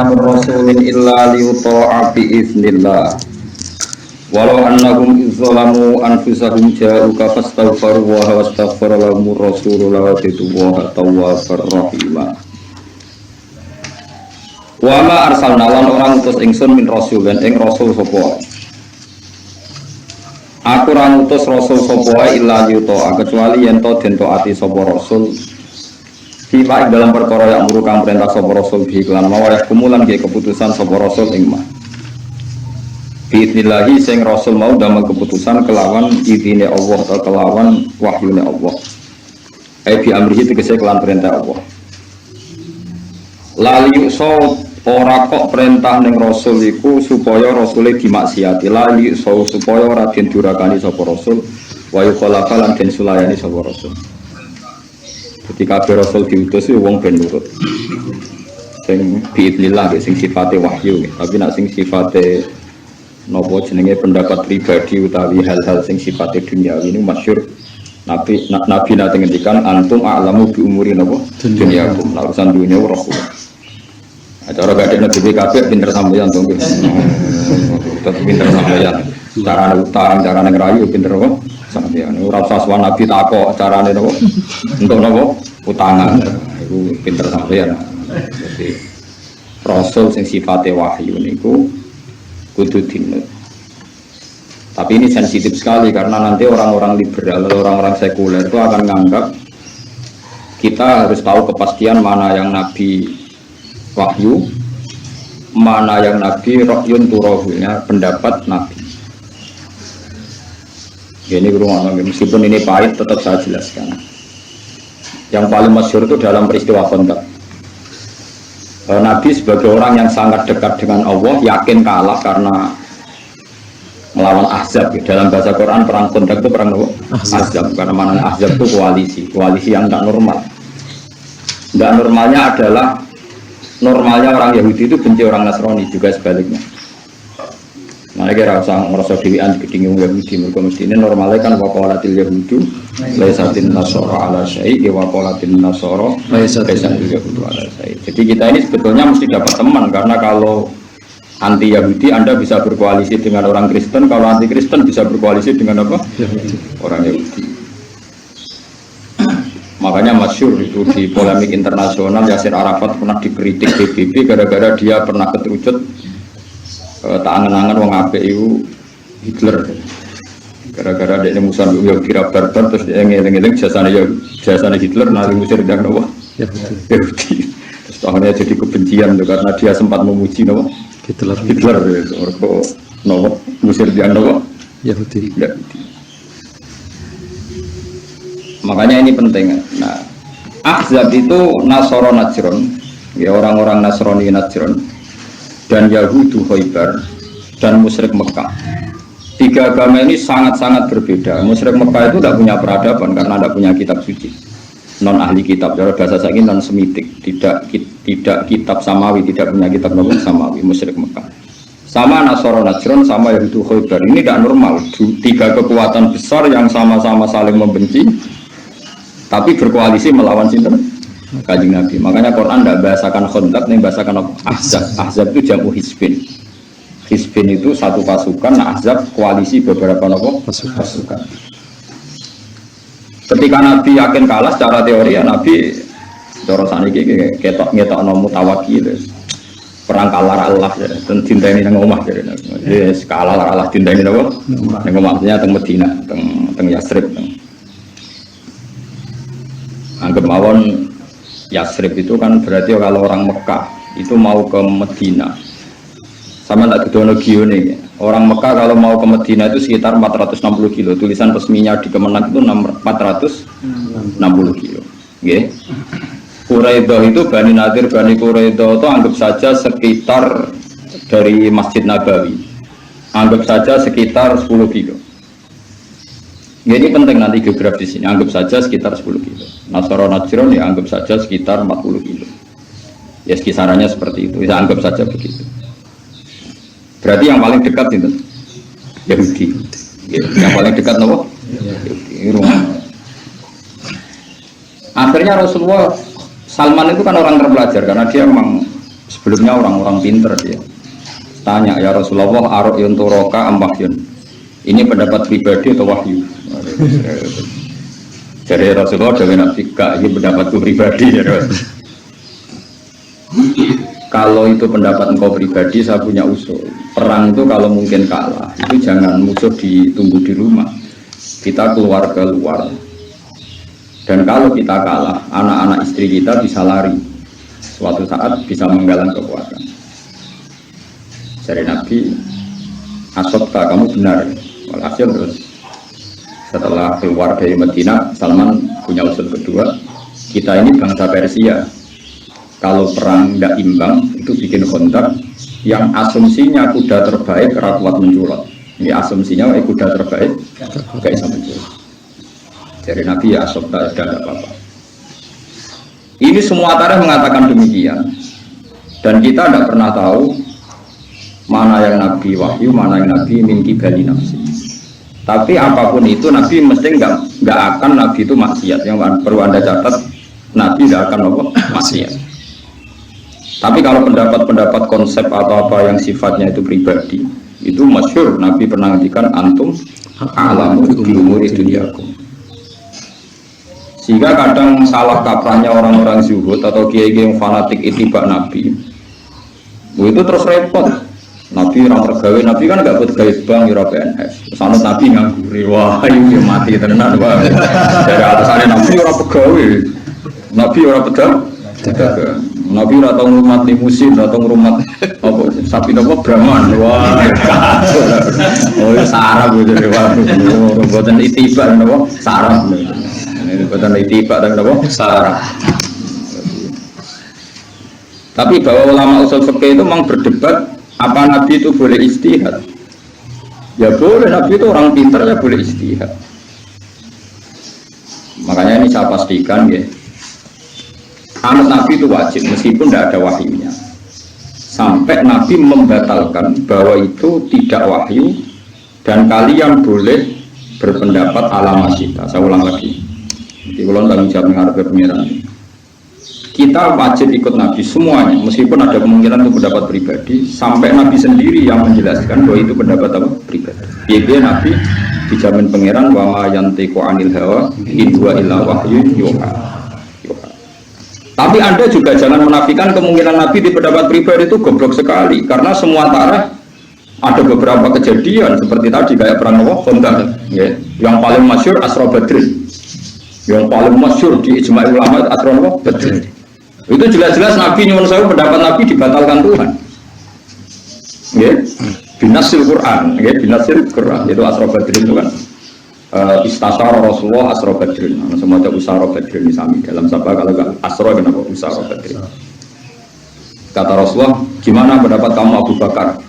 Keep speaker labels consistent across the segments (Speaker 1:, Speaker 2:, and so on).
Speaker 1: rasulin illa liyuta'a bi'iznillah walau annahum izzalamu anfusahum ja'uka fastaghfaru wa wastaghfara lahumur rasulu lawajadu tawwabar rahima. Wa ma arsalna lan orang utus ingsun min rasulin ing rasul sapa. Aku ora ngutus rasul sapa illa liyuta'a kecuali yen to den taati sapa rasul. Sifat dalam perkara yang merupakan perintah sapa rasul bi iklan mawayah kumulan ge keputusan sapa rasul ing mah. Biidnillahi sing rasul mau damel keputusan kelawan idine Allah atau kelawan wahyune Allah. Bi amrihi tegese kelan perintah Allah. Lali so ora kok perintah ning rasul iku supaya rasule dimaksiati. Lali so supaya ora den durakani sapa rasul wa yuqala lan den sulayani sapa rasul. Ketika Rasul diutus wong ben nurut. Sing biidznillah sing sifate wahyu, tapi nek sing sifate napa jenenge pendapat pribadi utawi hal-hal sing sifate duniawi ini masyhur Nabi nate ngendikan antum a'lamu bi umuri napa dunyakum, urusan dunia roh. Acara gak ada nabi kabeh pinter sampeyan to nggih. Tetep pinter sampeyan. Carane utang, carane ngrayu pinter kok. Sampeyan ora usah sowan nabi takok carane napa? Untuk napa? Utangan. Iku pinter sampeyan. Jadi rasul sing sifate wahyu niku kudu dinut. Tapi ini sensitif sekali karena nanti orang-orang liberal, orang-orang sekuler itu akan menganggap kita harus tahu kepastian mana yang nabi wahyu, mana yang nabi rohyun turohunya pendapat nabi. Ini meskipun ini pahit tetap saya jelaskan. Yang paling masyhur itu dalam peristiwa Khandaq. Nabi sebagai orang yang sangat dekat dengan Allah yakin kalah karena melawan Ahzab. Dalam bahasa Quran perang Khandaq itu perang Ahzab. Karena mana Ahzab itu koalisi yang tidak normal. Tidak normalnya adalah normalnya orang Yahudi itu benci orang Nasrani juga sebaliknya. Nah, kira rasa merasa dewian gedinge wong Yahudi mergo mestine normale kan waqalatil yahudu laisatin nasara ala syai' wa qalatin nasara laisatil yahudu ala syai'. Jadi kita ini sebetulnya mesti dapat teman karena kalau anti Yahudi Anda bisa berkoalisi dengan orang Kristen, kalau anti Kristen bisa berkoalisi dengan apa? Yahudi. Orang Yahudi. Makanya masyhur itu di polemik internasional Yasir Arafat pernah dikritik PBB gara-gara dia pernah keterucut tak angen-angen wong apik iku Hitler. Gara-gara dia musuhan yo kira barbar terus dia ngeling-eling jasane Hitler nang musir ndang nopo? Yahudi. Terus akhirnya jadi kebencian karena dia sempat memuji nopo? Hitler orko nopo musir ndang nopo? Yahudi. Makanya ini penting. Nah, Ahzab itu Nasara Najran, ya orang-orang Nasrani Najran. Dan Yahudu Khaybar dan musyrik Mekah. Tiga agama ini sangat-sangat berbeda. Musyrik Mekah itu tidak punya peradaban karena tidak punya kitab suci. Non ahli kitab, cara bahasa saya non semitik, tidak kitab samawi, tidak punya kitab samawi musyrik Mekah. Sama Nasara Najran sama Yahudu Khaybar ini tidak normal. Tiga kekuatan besar yang sama-sama saling membenci, tapi berkoalisi melawan sinten? Kanjeng Nabi. Makanya Quran tidak bahasakan Khandaq, nih bahasakan Ahzab. Ahzab itu jamu Hizbin. Hizbin itu satu pasukan, Ahzab koalisi beberapa pasukan. Ketika Nabi yakin kalah secara teori ya Nabi cara saniki ketok mutawakkil. Perang kalah Allah ya, dan cintai nang omah jadi. Yes, kalah Allah cintai nang omah. Nang omahnya teng Medina, teng Yasrib. Anggap mawon Yasrib itu kan berarti kalau orang Mekah itu mau ke Medina sama tidak kedono nih. Orang Mekah kalau mau ke Medina itu sekitar 460 kilo. Tulisan resminya di Kemenang itu 460 kilo. Okay. Quraidah itu Bani Nadir, Bani Quraidah itu anggap saja sekitar dari Masjid Nabawi. Anggap saja sekitar 10 kilo. Jadi penting nanti geografis ini, anggap saja sekitar 10 kilo. Nasara Najran ya anggap saja sekitar 40 kilo. Ya kisarannya seperti itu, bisa anggap saja begitu. Berarti yang paling dekat itu Yahudi. Yang paling dekat apa? Yahudi. Akhirnya Rasulullah Salman itu kan orang terpelajar karena dia memang Sebelumnya orang-orang pinter dia. Tanya, ya Rasulullah, ara'yun turaka am wahyun? Ini pendapat pribadi atau wahyu? Jadi Rasulullah dengan Nabi, ini pendapatku pribadi ya Rasul. Kalau itu pendapat engkau pribadi, saya punya usul. Perang itu kalau mungkin kalah, itu jangan musuh ditunggu di rumah. Kita keluar ke luar. Dan kalau kita kalah, anak-anak istri kita bisa lari. Suatu saat bisa menggalang kekuatan. Dari Nabi, asabta kamu benar. Walhasil terus setelah keluar dari Medina, Salman punya usul kedua. Kita ini bangsa Persia. Kalau perang tidak imbang, itu bikin kontak yang asumsinya kuda terbaik kuat menculot. Ini asumsinya kuda terbaik gak bisa menculot. Dari Nabi ya asabta tidak apa-apa. Ini semua tarikh mengatakan demikian. Dan kita tidak pernah tahu mana yang Nabi wahyu, mana yang Nabi mimpi bali nafsi. Tapi apapun itu Nabi mesti nggak akan Nabi itu maksiat. Yang perlu Anda catat, Nabi tidak akan maksiat. Tapi kalau pendapat-pendapat konsep atau apa yang sifatnya itu pribadi, itu masyhur Nabi pernah ngendikan antum alamu bi umuri dunyakum. Sehingga kadang salah kaprahnya orang-orang zuhud atau kiai-kiai yang fanatik ittiba Nabi. Itu terus repot. Nabi orang pergawe, Nabi kan gak buat gawe bank ya PNS. Sanut Nabi nganggur, wah ini mati tenan wah. Dari atasannya Nabi orang pegawai, Nabi orang pedagang, Nabi orang tahu rumah limusin, orang tahu rumah apa sapi nopo Brahman, wah. Oh sarap gitu wah, buatan ittiba nopo sarap, ini buatan ittiba dan nopo sarap. Tapi bahwa ulama usul fikih itu memang berdebat. Apa Nabi itu boleh ijtihad? Ya boleh, Nabi itu orang pintar ya boleh ijtihad. Makanya ini saya pastikan ya, anut Nabi itu wajib meskipun tidak ada wahyunya. Sampai Nabi membatalkan bahwa itu tidak wahyu dan kalian boleh berpendapat ala masita. Saya ulang lagi. Di ulang tanggung jawab menghadapi pengiran. Kita wajib ikut Nabi semuanya, meskipun ada kemungkinan itu pendapat pribadi, sampai Nabi sendiri yang menjelaskan bahwa itu pendapat apa? Pribadi. Biar Nabi dijamin pangeran wa ma yantiqu anil hawa in huwa illa wahyu yuha. Tapi Anda juga jangan menafikan kemungkinan Nabi di pendapat pribadi itu goblok sekali, karena semua tarikh ada beberapa kejadian seperti tadi kayak perang Khandaq, ya. Yang paling masyhur Asra Badrin. Yang paling masyhur di ijma' ulama Asra Badrin. Itu jelas-jelas Nabi nyuwun sewu pendapat Nabi dibatalkan Tuhan. Ya, binasil Quran, ya binasil Quran itu Asra Badrin itu kan. Istasyara Rasulullah Asra Badrin. Semua ada Usara Badrin sami dalam sabah kalau enggak Asra kenapa Usara Badrin. Kata Rasulullah, gimana pendapat kamu Abu Bakar?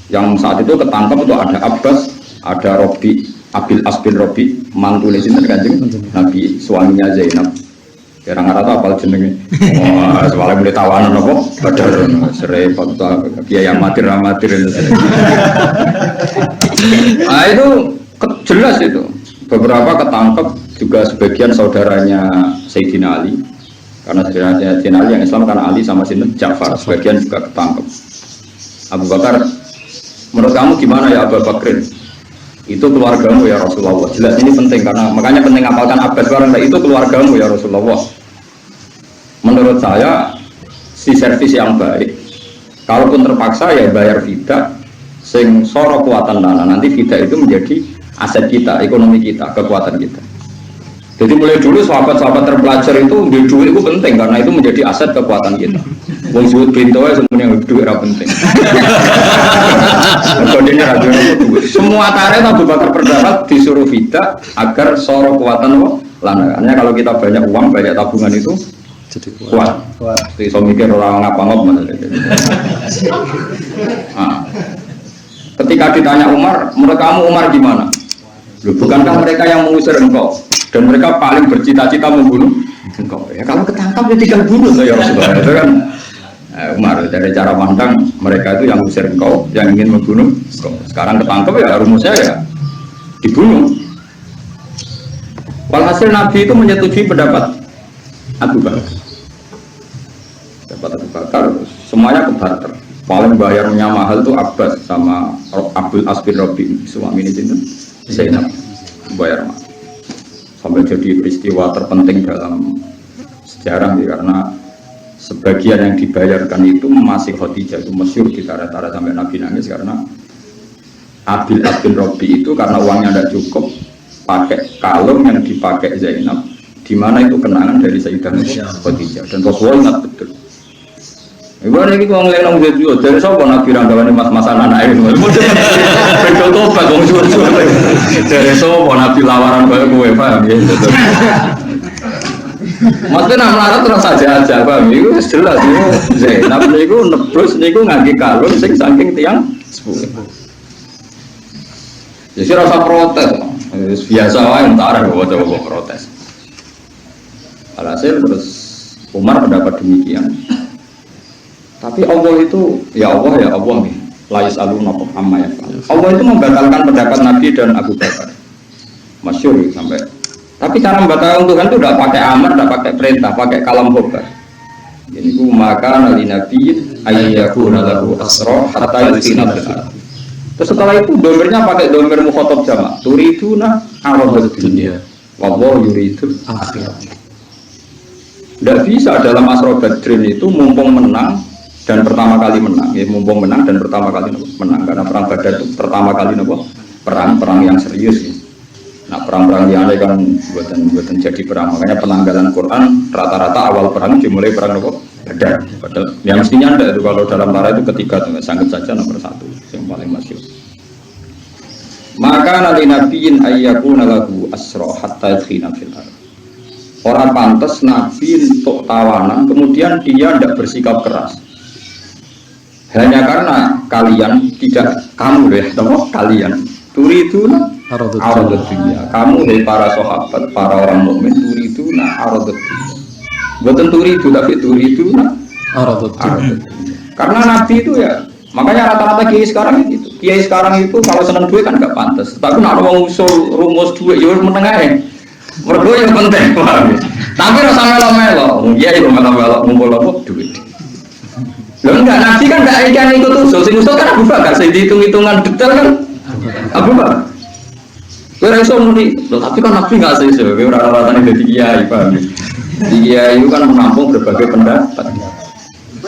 Speaker 1: Yang saat itu ketangkap itu ada Abbas, ada Robi, Abil As bin Robi, mantu sinten Kanjeng Nabi, suaminya Zainab. Kira nggak tahu apal jenenge. Oh, soalnya mulai tawanan apa? Badar, serempet, kiai amatir. Ah itu jelas itu. Beberapa ketangkep juga sebagian saudaranya Sayyidina Ali. Karena Sayyidina Ali yang Islam karena Ali sama Sinten Ja'far. Sebagian juga ketangkep. Abu Bakar, menurut kamu gimana ya Abu Bakrin? Itu keluargamu ya Rasulullah. Jelas ini penting karena makanya penting apalkan Abbas barang itu keluargamu ya Rasulullah. Menurut saya si servis yang baik, kalaupun terpaksa ya bayar fida, sing soro kuatan dana nanti fida itu menjadi aset kita, ekonomi kita, kekuatan kita. Jadi mulai dulu sahabat-sahabat terpelajar itu duit itu penting karena itu menjadi aset kekuatan kita. Wong zuhud pintu ae semuanya duit ora penting. Semua tarikh Abu Bakar berdapat disuruh fida agar soro kuatan lanangannya kalau kita banyak uang, banyak tabungan itu jadi kuat. Iso mikir orang ngapa-ngop ketika ditanya Umar, menurut kamu Umar gimana? Loh, bukankah mereka yang mengusir engkau dan mereka paling bercita-cita membunuh engkau? Ya kalau ketangkap ya tinggal bunuh ya Rasulullah. Itu kan Umar dari cara pandang mereka itu yang mengusir engkau, yang ingin membunuh engkau. Sekarang ketangkap ya rumusnya ya dibunuh. Walhasil Nabi itu menyetujui pendapat Abu Bakar. Pendapat Abu Bakar semuanya ke barter. Paling bayarnya mahal tuh Abbas sama Abdul As bin Rabi, suami ini itu Zainab bayar mahal. Sampai jadi peristiwa terpenting dalam sejarah ya, karena sebagian yang dibayarkan itu masih Khadijah, itu masyhur di tara-tara sampai Nabi nangis karena Abdul As bin Rabi itu karena uangnya tidak cukup pakai kalung yang dipakai Zainab, di mana itu kenangan dari Sayyidah Khadijah dan Rasulullah ingat betul. Ibarat ini kalau ngeliat orang jadi dari siapa Nabi ranggawan mas-masan anak itu betul tobat orang suruh dari siapa Nabi lawaran kayak gue paham ya maksudnya nak melarat terus aja paham itu jelas itu Zainab itu nebus itu ngagi kalung sing saking tiang jadi rasa protes biasa wae entar ada bawa protes alhasil terus Umar mendapat demikian. Tapi Allah itu, ya Allah nih, layis alun amma ya. Allah itu membatalkan pendapat Nabi dan Abu Bakar, masyhur sampai. Tapi cara membatalkan Tuhan itu tidak pakai amar, tidak pakai perintah, pakai kalam khobar. Jadi itu maka nabi Nabi ayyahu nalahu asro hatta yusina benar. Terus setelah itu domirnya pakai domir mukhotob jamak. Turiduna aradud dunia, wallahu yuridu akhirat. Tidak bisa dalam Asra Badrin itu mumpung menang dan pertama kali menang, ya mumpung menang dan pertama kali menang karena perang Badar itu pertama kali perang yang serius ya. Nah perang-perang yang lain kan buatan jadi perang, makanya penanggalan Quran rata-rata awal perang dimulai perang Badar. Padahal yang mestinya ada itu kalau dalam tara itu ketiga tuh sangat saja nomor 1 yang paling masyhur. Maka nabi nabiin ayyakuna lahu asra hatta yadkhina fil ardh. Orang pantas nabi untuk tawanan kemudian dia tidak bersikap keras. Hanya karena kalian tidak kamu kalian turiduna aradud dunya. Kamu para sahabat, para orang mukmin turiduna aradud dunya. Bukan turidu tapi turiduna aradud dunya. Karena nabi itu ya, makanya rata-rata kiai sekarang itu. Kiai sekarang itu kalau seneng duit kan enggak pantas. Tapi nek wong usul rumus duit ya menengae. Mergo yang penting. Tapi rasa melo-melo. Ya itu melo-melo ngumpul apa duit. Loh enggak, Nabi kan enggak ikan ikut usul, sing usul kan Abu Bakar, saya dihitung-hitungan detail kan Abu Bakar. Kira iso muni, loh tapi kan Nabi enggak iso, ora rata-ratane dadi kiai, paham. Kiai itu kan menampung berbagai pendapat.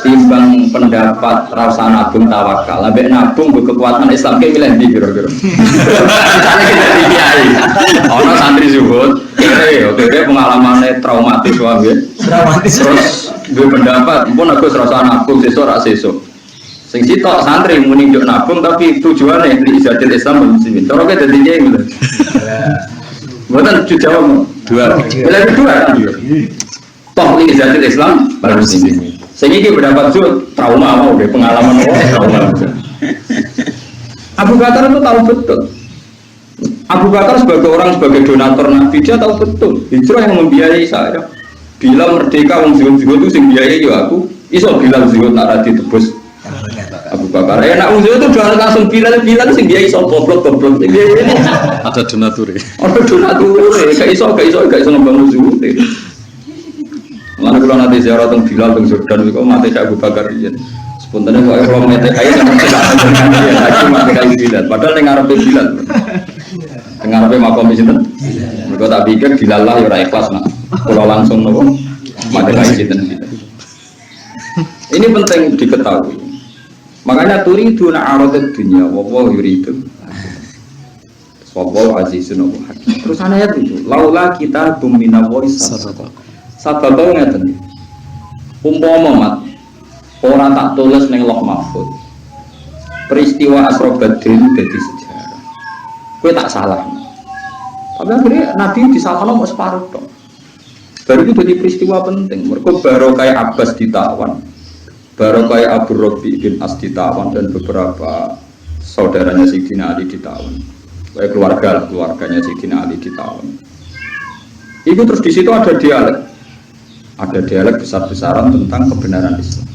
Speaker 1: Timbang pendapat rasa nabung tawakal, ambek nabung kekuatan Islam ke milih ndi kira-kira. Misalnya kita di kiai, ana santri zuhud, oke pengalamannya traumatis wae. Terus gue pendapat, pun aku serasa nabung sesuk rak sesuk. Sing sitok santri muni njuk nabung tapi tujuane li izatil Islam muslimin. Cara ke dadi kiai ngono. Mboten jawab dua. Pilih kedua. Toh li izatil Islam muslimin. Sehingga dia berdapat trauma mau deh pengalaman trauma. Abu Bakar itu tahu betul. Abu Bakar sebagai donatur Nabi dia tahu betul. Hijrah yang membiayai saya. Bila merdeka wong zuhud itu sing biayai ya aku. Iso Bilal zuhud nak radi tebus. Abu Bakar. Nak wong zuhud itu udah langsung Bilal sing biayai iso goblok. Ada donatur. Ada donatur. Gak iso ngembangun zuhud. Mana kalau nanti ziarah teng Bilal teng Jordan itu mati Abu Bakar ini. Spontannya kalau mati kayak lagi mati kayak Bilal. Padahal dengar apa Bilal. Dengar apa makom di sini. Mereka tak pikir Bilal lah ya ikhlas nak. Kalau langsung nopo mati kayak Bilal. Ini penting diketahui. Makanya turiduna aradud dunya wa huwa yuridu. Wallahu azizun hakim. Terus ayat itu laula kita tumina wa sabata. Sabab tau ngeten. Umpama mat ora tak tulis ning Lauh Mahfuz. Peristiwa Asra Badrin dadi sejarah. Kowe tak salah. Tapi akhirnya Nabi disalahno mau separuh tok. Baru itu jadi peristiwa penting. Mergo baru kayak Abbas ditawan. Baru kayak Abu Rabi bin As ditawan dan beberapa saudaranya Sayyidina Ali ditawan. Kayak keluarganya Sayyidina Ali ditawan. Itu terus di situ ada dialek. Ada dialek besar-besaran tentang kebenaran Islam.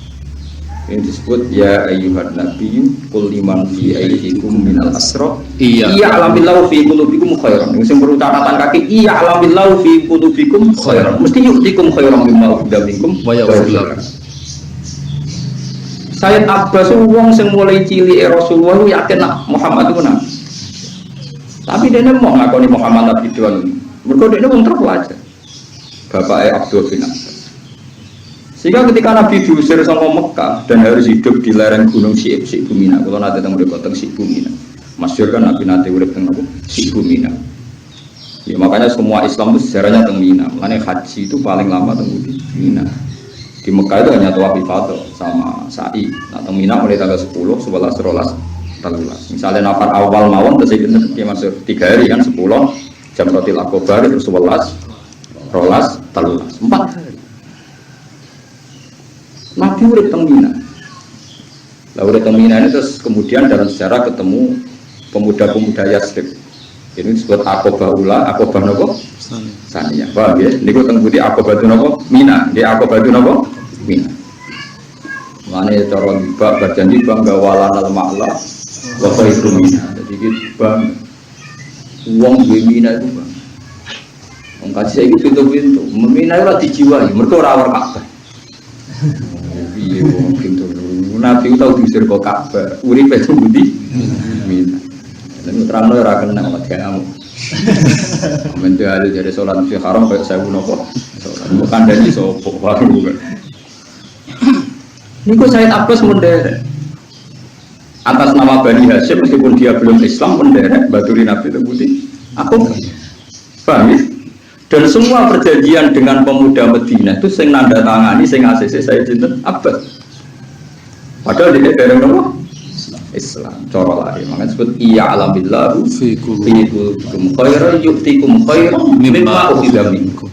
Speaker 1: Ini disebut ya ayyuhan nabiyyu qul liman fi aydikum minal asra iya alamillahu fi qulubikum khairan. Sing perlu catatan kaki iya alamillahu fi qulubikum khairan. Mesti yu'tikum khairan mimma ukhidha minkum wa yaghfir lakum. Sayyid Abbas wong sing mulai cilik Rasulullah yakin nak Muhammad itu nabi. Tapi dia mau ngakoni Muhammad nabi doang. Mergo dia wong terpelajar. Bapaknya Abdul bin Abbas. Sehingga ketika Nabi diusir sama Mekah dan harus hidup di lereng gunung Sibu Mina, kalau nanti tentang mereka tentang Sibu Mina, masyhur kan Nabi nanti urip tentang Sibu Mina. Ya makanya semua Islam itu sejarahnya tentang Mina. Makanya haji itu paling lama tentang Mina. Di Mekah itu hanya tawaf ifadah sama sa'i. Nah tentang Mina mulai tanggal 10, 11, 12, 13. Misalnya nafar awal mawon terus itu masuk 3 hari kan 10 jam rotil akobar terus 11, 12, 13, 4 hari. Nabi urip teng Mina. Lah urip teng Mina ini terus kemudian dalam sejarah ketemu pemuda-pemuda Yasrib. Ini disebut Aqabah Ula, Aqabah napa? Saniyah. Paham ya? Niku teng budi Aqabah napa? Mina. Nggih Aqabah napa? Mina. Mane cara mbak berjanji bangga walanal ma'la wa khairu Mina. Jadi gitu bang. Wong duwe Mina itu bang. Wong kasih iki pintu-pintu. Mina ora dijiwai, mergo ora war Ka'bah. Iya, mungkin tuh. Nabi tahu diusir kok Ka'bah. Uripe itu budi. Mina. Dan terang lo ora kena mat kamu. Amen tuh ada jadi salat di haram kayak saya nopo. Bukan dari sopo baru bukan. Niku Sayyid Abbas menderek. Atas nama Bani Hashim meskipun dia belum Islam menderek baturi Nabi itu budi. Aku paham ya? Dan semua perjanjian dengan pemuda Madinah itu sing nanda tangani sing ACC saya cinten Abbas. Padahal dia dereng nopo? Islam. Cara lain. Makanya disebut iya alamillahu fi qulubikum khairan yu'tikum khairan mimma ukhidha minkum.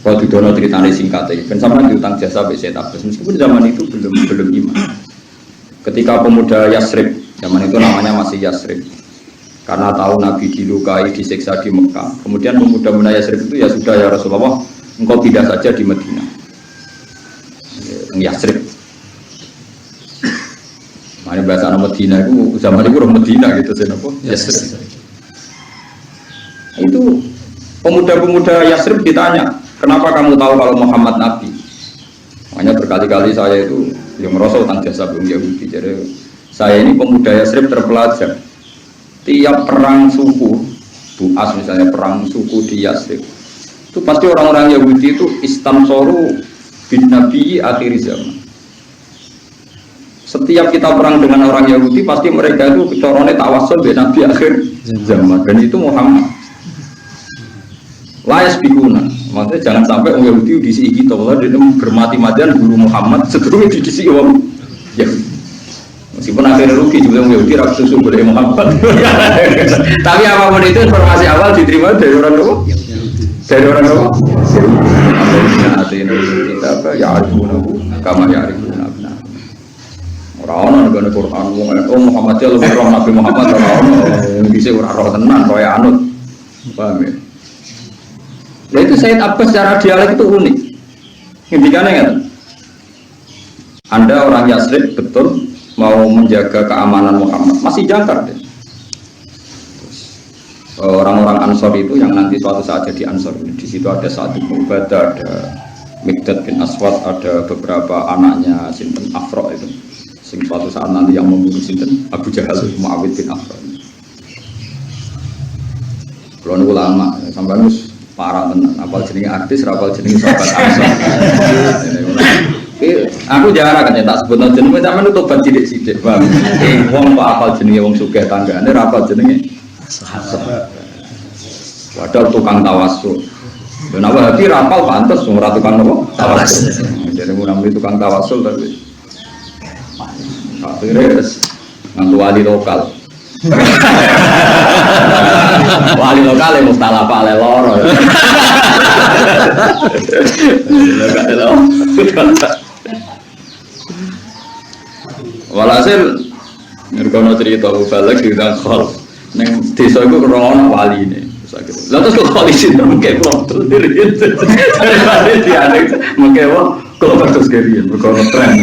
Speaker 1: Kalau didono ceritanya singkat aja. Kan sama diutang jasa Sayyid Abbas meskipun zaman itu belum iman. Ketika pemuda Yasrib, zaman itu namanya masih Yasrib. Karena tahu Nabi dilukai, disiksa di Mekah. Kemudian pemuda Yasrib itu ya sudah ya Rasulullah, engkau tidak saja di Madinah. Yasrib. Mana bahasa nama Madinah itu zaman itu orang Madinah gitu sih, apa? Yasrib. Itu pemuda-pemuda Yasrib ditanya, kenapa kamu tahu kalau Muhammad Nabi? Makanya berkali-kali saya itu yang merasa utang jasa belum Yahudi. Jadi saya ini pemuda Yasrib terpelajar. Tiap perang suku, Buas misalnya perang suku di Yasrib, itu pasti orang-orang Yahudi itu istamsoru bin Nabi akhir zaman. Setiap kita perang dengan orang Yahudi, pasti mereka itu corone tawasul bin Nabi akhir zaman, dan itu Muhammad. Layas bikuna, maksudnya jangan sampai orang Yahudi disi kita, dia bermati-matian guru Muhammad sebelumnya disi orang Yahudi. Meskipun akhirnya rugi juga yang Yahudi rakyat susu boleh Muhammad. Tapi apapun itu informasi awal diterima dari orang apa? Dari orang apa? Kita apa? Ya arifunahu kama ya arifuna abna. Orang negara Quran oh Muhammad ya lebih roh Nabi Muhammad orang yang bisa orang roh tenan kaya anut. Paham ya? Nah itu Sayyid Abbas secara dialek itu unik. Intikannya kan? Anda orang Yasrib betul mau menjaga keamanan Muhammad masih jangkar deh. Orang-orang Ansor itu yang nanti suatu saat jadi Ansor di situ ada Sa'ad bin Ubadah, ada Miqdad bin Aswad, ada beberapa anaknya Sinten Afro itu. Sing suatu saat nanti yang membunuh Sinten Abu Jahal Muawid bin Afro. Kalau ulama sampai nus parah tenan, apal jenenge artis, apal jenenge sahabat Ansor. Aku jarang kan tak sebut jenenge sampean itu tobat sithik-sithik, Bang. Wong kok apal jenenge wong sugih tanggane ora apal jenenge sahabat. Padahal tukang tawasul. Dan apa hati rapal pantes ora tukang apa? Tawasul. Jadi mun tukang tawasul tapi akhirnya nganggo wali lokal. Wali lokal yang mustalah Pak Leloro. Walhasil ngerkono cerita balik di Dangkol neng desa itu kerana wali ini lalu terus kok polisi itu mungkin waktu diri daripada dia ada mungkin kok terus kirian berkono tren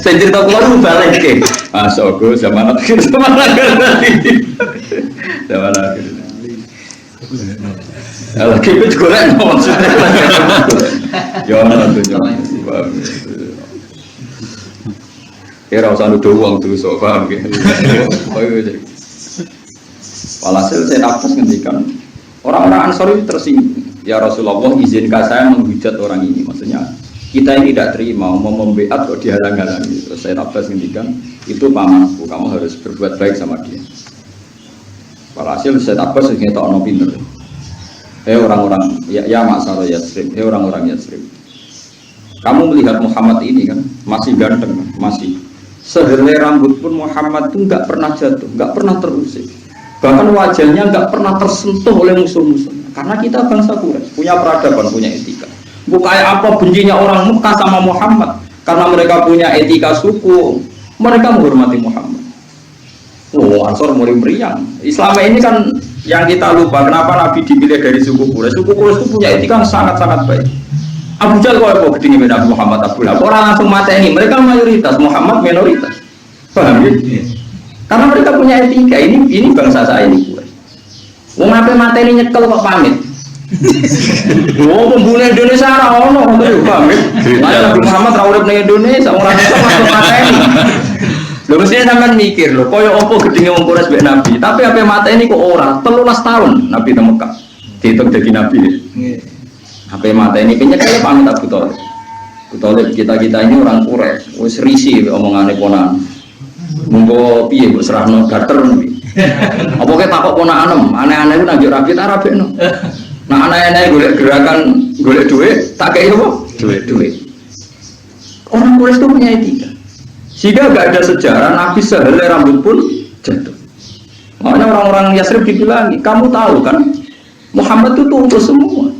Speaker 1: saya cerita keluar balik ke masuk ke zaman akhir zaman akhir Lagi itu golek maksudnya. Ya ana dunya. Kira usah nuduh wong dosa, paham nggih. Walhasil saya nafas ngendikan orang-orang Ansor itu tersinggung. Ya Rasulullah, izinkan saya menghujat orang ini. Maksudnya kita yang tidak terima mau membeat kok dihalang-halangi. Terus saya nafas ngendikan itu pamanku, kamu harus berbuat baik sama dia. Walhasil saya nafas ngendikan ono pinter. Orang-orang ya Maksar Yasrib, orang-orang Yasrib. Kamu melihat Muhammad ini kan masih ganteng, masih sehelai rambut pun Muhammad itu nggak pernah jatuh, nggak pernah terusik. Bahkan wajahnya nggak pernah tersentuh oleh musuh-musuh. Karena kita bangsa Quraisy punya peradaban, punya etika. Bukan apa bencinya orang Mekah sama Muhammad, karena mereka punya etika suku, mereka menghormati Muhammad. Oh, Ansor mulai meriang. Islam ini kan yang kita lupa. Kenapa Nabi dipilih dari suku Quraisy? Suku Quraisy itu punya etika yang sangat-sangat baik. Abu Jahal kok apa gedenge Nabi Muhammad Abu Lahab. Orang langsung mata ini. Mereka mayoritas, Muhammad minoritas. Paham ya? Karena mereka punya etika. Ini bangsa saya ini Quraisy. Wong ape mata ini nyekel kok pamit. Oh, pembunuh Indonesia ora ono ngono pamit. Nabi Muhammad ra urip ning Indonesia, orang itu masuk mata ini. Lho mesti sampean mikir lho, kaya apa gedenge wong Quraisy mbek Nabi, tapi ape mata ini kok ora 13 tahun Nabi teng Mekah. Dihitung dadi nabi. Nggih. Ape mata ini penyekel pamit Abu Thalib. Abu Thalib kita ini orang Quraisy, wis risi omongane ponakan. Monggo piye mbok serahno garter kuwi. Apa ke takok ponakan aneh-aneh ku nang yo rapi ta rabekno. Nah aneh-aneh golek gerakan golek duit, tak kei apa? Duit. Orang Quraisy itu punya etika. Sehingga nggak ada sejarah Nabi sehelai rambut pun jatuh. Makanya orang-orang Yasrib dibilangi, kamu tahu kan Muhammad itu untuk semua.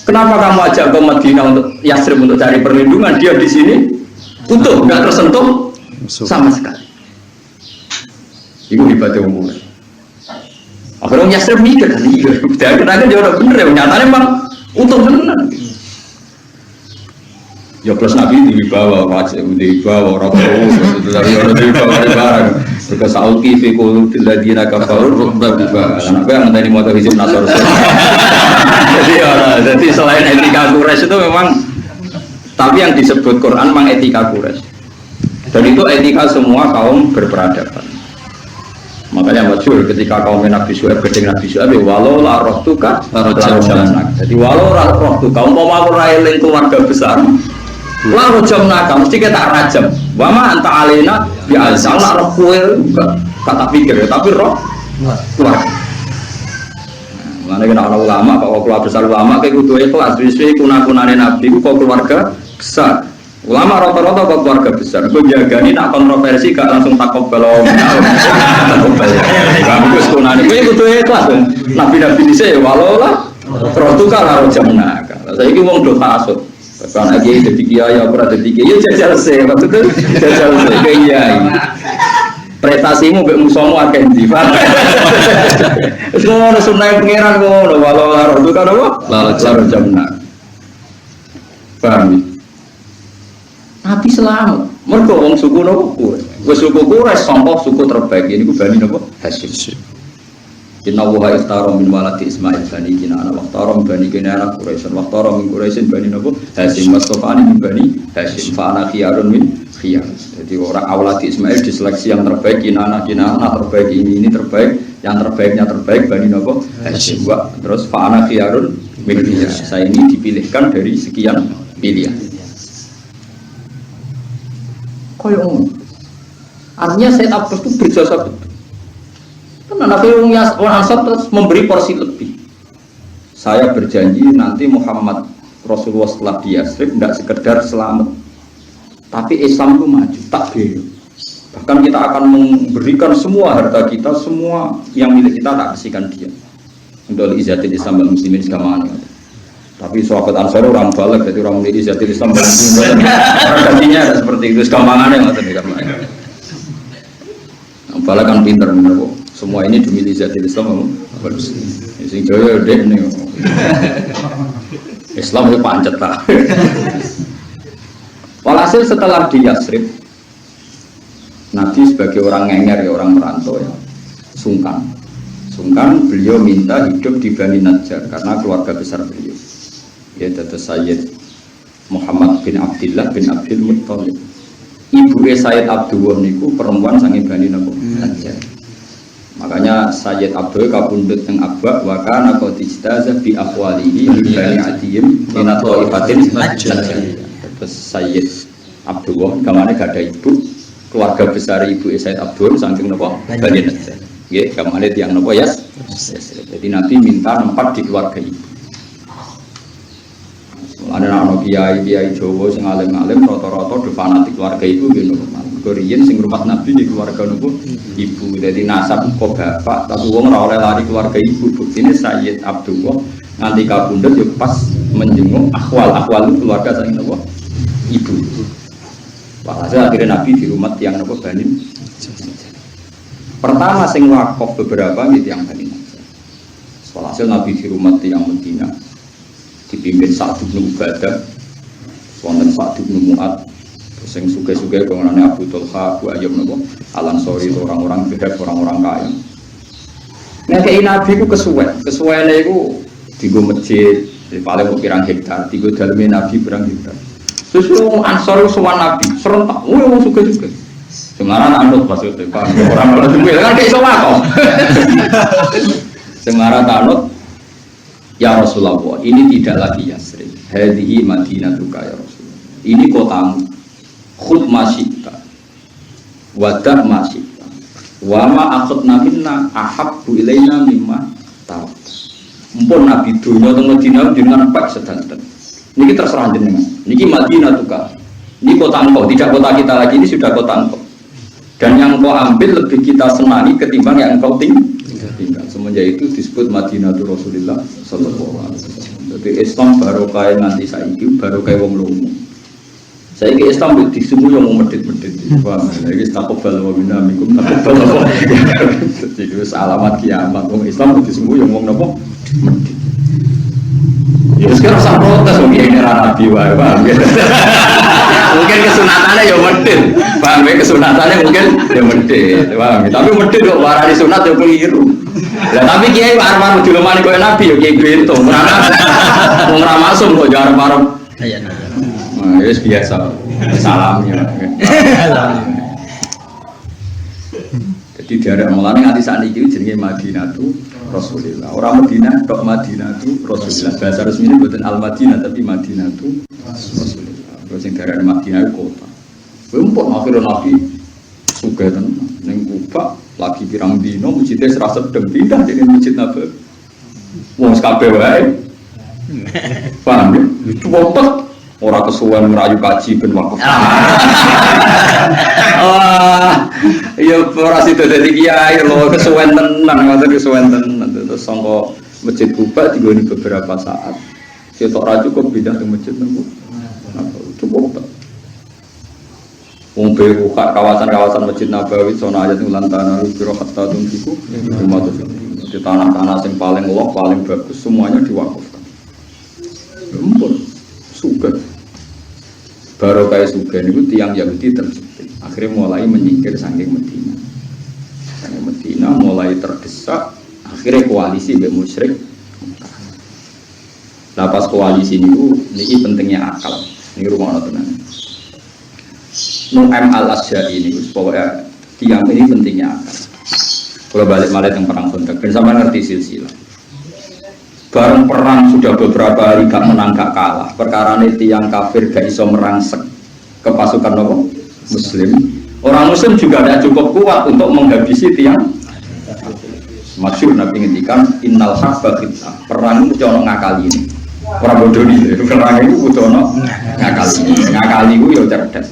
Speaker 1: Kenapa kamu ajak ke Madinah untuk Yasrib untuk cari perlindungan? Dia di sini untuk nggak tersentuh sama sekali. Itu hebatnya umum. Akhirnya Yasrib mikir kan, iya. Kita dia udah bener ya, nyatanya memang untuk benar. Ya plus Nabi dibawa wajib dibawa rokok itu dari orang dibawa barang jika sauki fikul ladina kafarur rukbah dibawa kenapa yang tadi motor hizib nasor jadi selain etika Quraisy itu memang tapi yang disebut Quran memang etika Quraisy dan itu etika semua kaum berperadaban. Makanya masyhur ketika kaum Nabi Syuaib gedeng Nabi Syuaib walau la rohtuka jadi walau la rohtuka umpama aku ra eling keluarga besar lah rojam naga, mesti kita rajam. Wama anta alena bi azal nak roh kue kata pikir, tapi roh keluar. Mana kena orang ulama, kalau keluar besar ulama kayak gitu ikhlas. Biswi kunane nabi, kau keluarga besar. Ulama rata-rata kau keluarga besar. Kau jaga ini nak kontroversi gak langsung takut belum. Kamu kunane, kau itu ikhlas. Nabi-nabi di sini, walau lah roh tu kalah rojam naga. Saya ini mau doa asut. Karena dia jadi kiai, aku ada tiga, ya jajal sih, maksudnya jajal sih, kiai. Prestasimu bek musuhmu akan di. Semua sunnah pangeran kau, walau larut itu kan apa? Larut jamna. Paham? Nabi selamat. Mereka orang suku nopo, suku Quraisy sombong suku terbaik. Ini ku Bani nopo? Hasyim. Inna wuha iftara min walati Ismail bani Kinana waftara min bani Kinana Quraisyan waftara min Quraisyin bani Nabi Hasyim Mustafa'ani min bani Hasyim fa'ana khiyarun min khiyar. Jadi orang awalati Ismail diseleksi yang terbaik Kinana terbaik ini terbaik yang terbaiknya terbaik bani Nabi Hasyim terus fa'ana khiyarun min khiyar. Saya ini dipilihkan dari sekian pilihan. Koyong artinya saya Abbas itu berjasa betul. Karena Nabi orang Ansar terus memberi porsi lebih. Saya berjanji nanti Muhammad Rasulullah setelah di Yasrib tidak sekedar selamat, tapi Islam itu maju, takbir. Bahkan kita akan memberikan semua harta kita, semua yang milik kita tak kasihkan dia. Untuk izatil Islam dan muslimin segamanya. Tapi sahabat Ansar orang balik, jadi orang milik izatil Islam dan muslimin. Gantinya ada seperti itu, segampangannya nggak terdengar. Balik kan pinter menurut. Semua ini demi lizatil Islam sing jaya dek nih Islam itu pancet lah. Walhasil setelah di Yasrib Nabi sebagai orang ngenger ya orang merantau ya sungkan Sungkan beliau minta hidup di Bani Najjar karena keluarga besar beliau. Ya Datuk Sayyid Muhammad bin Abdullah bin Abdul Muttalib. Ibu Sayyid Abdullah niku perempuan sange Bani Najjar. Makanya Sayyid Abdul kapundhut teng Abba wa kana qad istaza bi aqwalihi bi Bani Adiyim min Thaifatin Najjar. Terus Sayyid Abdullah gamane gak ada ibu, keluarga besar ibu Sayyid Abdul saking napa Bani Najjar. Nggih, gamane tiyang napa Yes. Jadi Nabi minta tempat di keluarga ibu. Ada anak kiai Jawa sing alim-alim rata-rata do fanatik keluarga ibu nggih normal. Riyen sing rumah Nabi di keluarga niku ibu. Jadi nasab kok bapak, tapi wong ora oleh lari keluarga ibu. Buktine Sayyid Abdullah nganti kabundut yo pas menjenguk akhwal keluarga saking napa ibu. Walhasil akhirnya Nabi di rumah tiyang napa Bani. Pertama sing wakaf beberapa nggih tiyang Bani. Walhasil Nabi di rumah tiyang Madinah dipimpin Sa'd bin Ubadah, wonten Sa'd bin Mu'ad, sing suge-suge kongkonane Abu Talha, Abu Ayyub napa, Al-Ansori orang-orang berhak, orang-orang kaya. Nek Nabi ku kesuwene iku dienggo masjid, paling pirang hektar, dienggo daleme Nabi pirang hektar. Terus wong Ansor sowan Nabi, serentak, wong suge-suge. Semarang anut maksudnya, orang-orang suge kan iso wae. Semarang anut ya Rasulullah, ini tidak lagi Yasrib. Hadhihi Madinatuka ya Rasulullah. Ini kotamu. Khud masyita. Wada' masyita. Wa ma akhadna minna ahabbu ilaina mimma taw. Mumpun Nabi dunya teng Madinah dengan pak sedanten. Niki terserah jenengan. Niki Madinatuka. Ini kota engkau, tidak kota kita lagi, ini sudah kota engkau. Dan yang engkau ambil lebih kita senangi ketimbang yang engkau tinggal. Semenjak itu disebut Madinatul Rasulullah sallallahu alaihi wasallam. Jadi Islam barokah nanti saiki barokah wong lomo. Saiki Islam di semua yang medhit-medhit. Wah, iki taqabbal wa minna minkum taqabbal. Jadi wis alamat kiamat wong Islam di semua yang wong napa medhit. Ya sekarang sak protes wong iki Nabi wae, paham ya. Mungkin kesunatannya ya medhit. Paham ya kesunatannya mungkin ya medhit. Paham. Tapi medhit kok warani sunat ya keliru. Lah tapi kiai arep dilomani koyo Nabi ya kiai bento. Ora masuk kok jarang arep. Nah, ya biasa. Salamnya. Jadi dari mulane nganti sakniki jenenge Madinatu Rasulillah. Orang Madinah tok Madinatu Rasulillah. Bahasa resmine mboten Al-Madinah tapi Madinatu Rasulillah. Terus sing darane Madinah kota. Empuk akhirnya Nabi sugih tenan ning Kuba lagi pirang dino masjidnya serasa sedeng pindah jadi masjid Nabi. Wong kabeh wae. Paham ya? Cepet ora kesuwen ngerayu kaji ben wakaf. Ya ora sida dadi kiai lho kesuwen tenan, ngoten kesuwen tenan. Terus sangka masjid Kuba digoni beberapa saat. Cetok ra cukup pindah ke masjid Nabi. Cukup. Wong beru kawasan-kawasan Masjid Nabawi sono ayat ulan tanah biro hatta tuntiku di tanah-tanah yang paling lok, paling bagus semuanya diwakafkan. Empun suka baru kayak suka itu tiang Yahudi terjepit akhirnya mulai menyingkir saking Medina. Saking Medina mulai terdesak akhirnya koalisi be musyrik. Lapas koalisi ini pentingnya akal. Ini rumah tenan. Nu'aim al-Asyari ini pokoknya tiang ini pentingnya akal. Kalau balik yang perang Khandaq dan sama ngerti silsilah. Bareng perang sudah beberapa hari gak menang gak kalah. Perkara ini tiang kafir gak iso merangsek ke pasukan Muslim. Orang Muslim juga tidak cukup kuat untuk menghabisi tiang. Masyhur Nabi ngendikan innal harba khitah. Perang itu ono ngakali ini. Orang bodoh ini. Perang itu ono ngakali. Ngakali itu ya cerdas.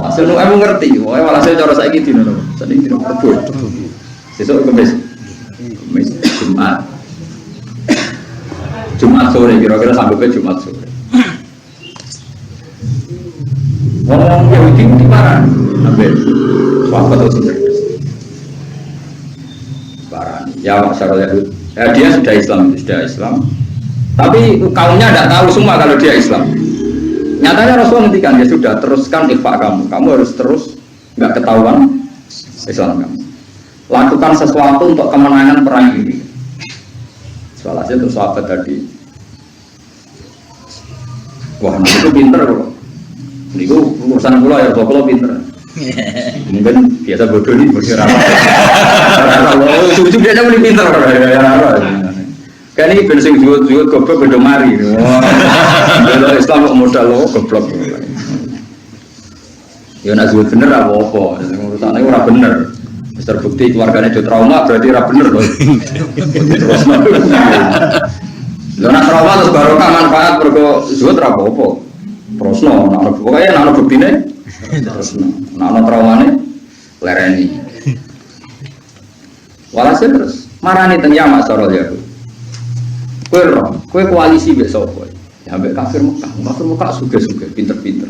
Speaker 1: Hasil nu emang ngerti, wae saya cara saiki dino lho. Saiki dino Rebo. Sesuk Kamis. Jumat sore kira-kira sampai ke Jumat sore. Wong Yahudi di parah. Sampai waktu itu cerdas. Parah. Ya masyarakat Yahudi. Dia sudah Islam. Tapi kaumnya tidak tahu semua kalau dia Islam. Nyatanya Rasul ngendikan ya sudah teruskan ikhfa kamu harus terus nggak ketahuan Islam kamu. lakukan sesuatu untuk kemenangan perang ini. Soalnya itu sahabat tadi, wah itu pinter kok. Itu urusan pula ya, kalau pinter. Mungkin biasa bodoh nih, bodoh apa? Kalau cucu dia lebih pinter, kan ini bensin jual goblok beda mari. Kalau Islam modal lo goblok. Ya nak jual bener apa? Urusannya orang bener. Terbukti keluarganya itu trauma berarti ora bener loh. Terus nak trauma terus barokah manfaat mergo zuhud ora apa-apa. Prosno nak pokoke nak buktine terus nak traumane lereni. Walhasil terus marani teng Yamak sarol ya. Kowe koalisi besok kowe. Ya ambek kafir Mekah suge-suge pinter-pinter.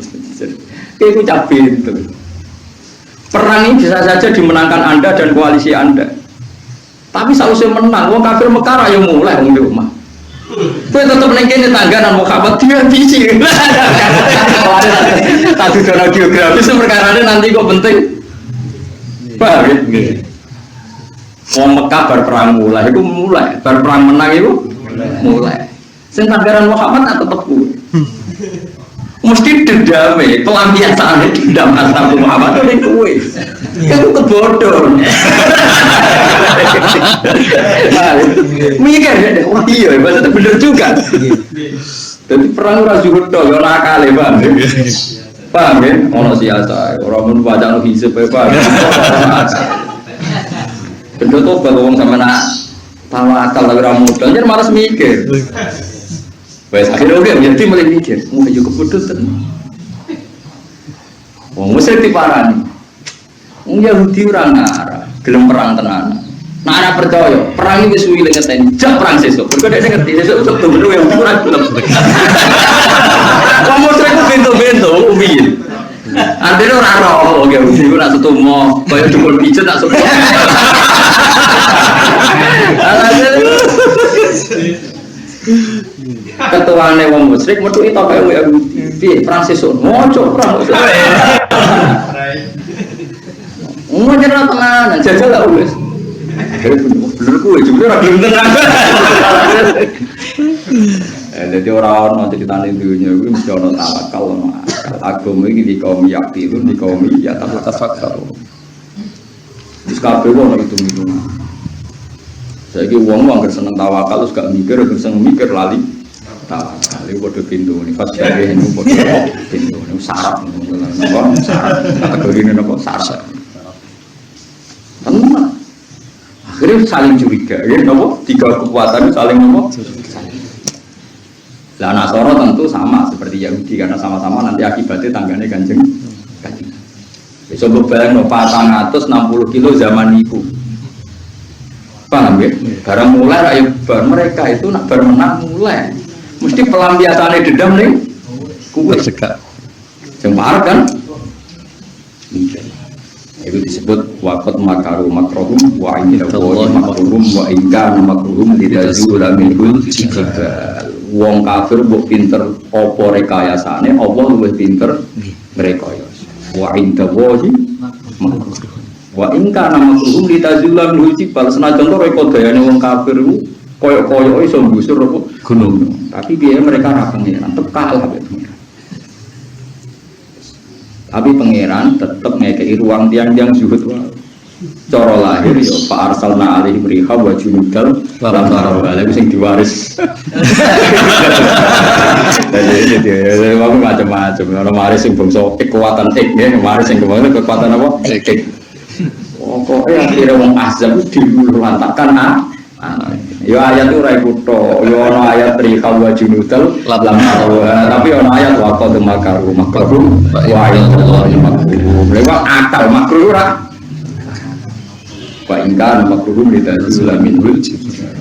Speaker 1: Kowe ku cah pinter. Perang ini bisa saja dimenangkan Anda dan koalisi Anda. Tapi sausnya menang, wong kafir Mekah ayo mulai wong di rumah. Kowe tetep ning kene tangganan Muhammad dia biji. Tadi cara geografis perkarane nanti kok penting. Paham ya? Wong Mekah bar perang mulai iku mulai, bar perang menang iku mulai. Sing tangganan Muhammad tetep kuwi. Mesti dendame, pelampiasan dendam asal Muhammad itu kue. Itu kebodoh. Mikir, wah iya, maksudnya bener juga. Jadi perang ora zuhud tok, ora nakal, Bang. Paham ya? Ono siasa, ora mun baca hisab ya, Bang. Bener tuh kalau wong sampean tawakal lagi ra modal, jan malas mikir. Wes akhirnya oke, jadi mulai mikir, mau juga keputusan. Wong musyrik diparani. Wong Yahudi ora ngarah, gelem perang tenan. Nah ana percaya, perang iki wis suwi ngeten, jak perang sesuk. Mergo dhek ngerti sesuk untuk bener yang ora gelem. Wong musyrik ku bento-bento piye. Artine ora roh, Yahudi ku nak setumo, kaya dukun pijet tak support. Ketuane wong musyrik metu itu kaya Yahudi. Piye perang sesuk? Moco perang. Mun jeneng tenan, jajal lak wis. Bener kuwi juga ora gelem tenan. Jadi orang ceritane dunya kuwi mesti ana tawakal ana akal. Agama iki di kaum yaktilun, di kaum ya tafakkur. Wis kabeh ono hitung-hitungan. Saiki wong-wong seneng tawakal terus gak mikir, seneng mikir lali. Tawakal iku padha pintu ning pas gawe niku padha pintu niku syarat napa syarat kategorine napa syarat. Tenan. Akhirnya saling curiga, ya napa tiga kekuatan saling napa. Lah Nasara tentu sama seperti Yahudi karena sama-sama nanti akibatnya tanggane Kanjeng. Bisa bayangno 460 kilo zaman niku. Paham ya? Barang mulai rakyat bar mereka itu nak bar menang mulai. Mesti pelampiasane dendam ning kuwi segak. Jembar kan? Itu disebut waqat makaru makruhum wa inna Allahi makruhum wa in kana makruhum lidazula minhul jibal. Wong kafir mbok pinter apa rekayasane, Allah luwih pinter ngrekayasa. Wa inda Allahi makruhum wa in kana makruhum lidazula minhul jibal. Senajan to rekodayane wong kafir ku koyo-koyo iso ngusur apa gunung. Tapi biaya mereka ra pengiran, tetep kalah mek pengiran. Tapi pangeran tetap ngekei ruang tiang-tiang zuhud wae. Cara lahir ya Pak Arsalna alaihi riha wa junudal lam tarawala sing diwaris. Jadi wong macam-macam, ono waris sing bangsa kekuatan nggih, waris sing kekuatan apa? Pokoke akhire wong azab dilulantakan ya ayat itu ora kutho, ya ono ayat riha wa junudal lam tarawala, tapi ono ayat wa qad makaru wa innallahi makruh. Lewat akal makruh ora. Wa in kana makruhum lidazula minhul jibal.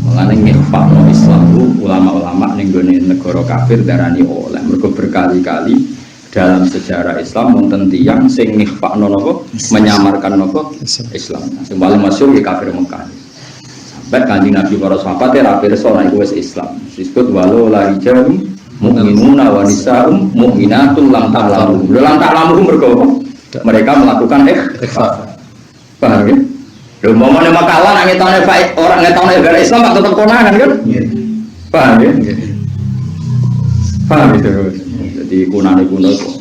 Speaker 1: Mulane ngifakno Islam ulama-ulama ning gone negara kafir darani oleh mergo berkali-kali dalam sejarah Islam wonten tiyang sing ngifakno napa menyamarkan napa Islam. Sing paling masyhur ya kafir Mekah. Sampai Kanjeng Nabi para sahabat ra pirsa nek wis Islam. Disebut walau la rijalun mu'minuna wa nisa'um mu'minatun lam ta'lamu. Lam ta'lamu mergo mereka melakukan ikhfa. Lho momone makalah nang ngetone baik orang ngetone negara Islam tak tetep konangan kan? Paham ya? Paham itu. Jadi kuno kok.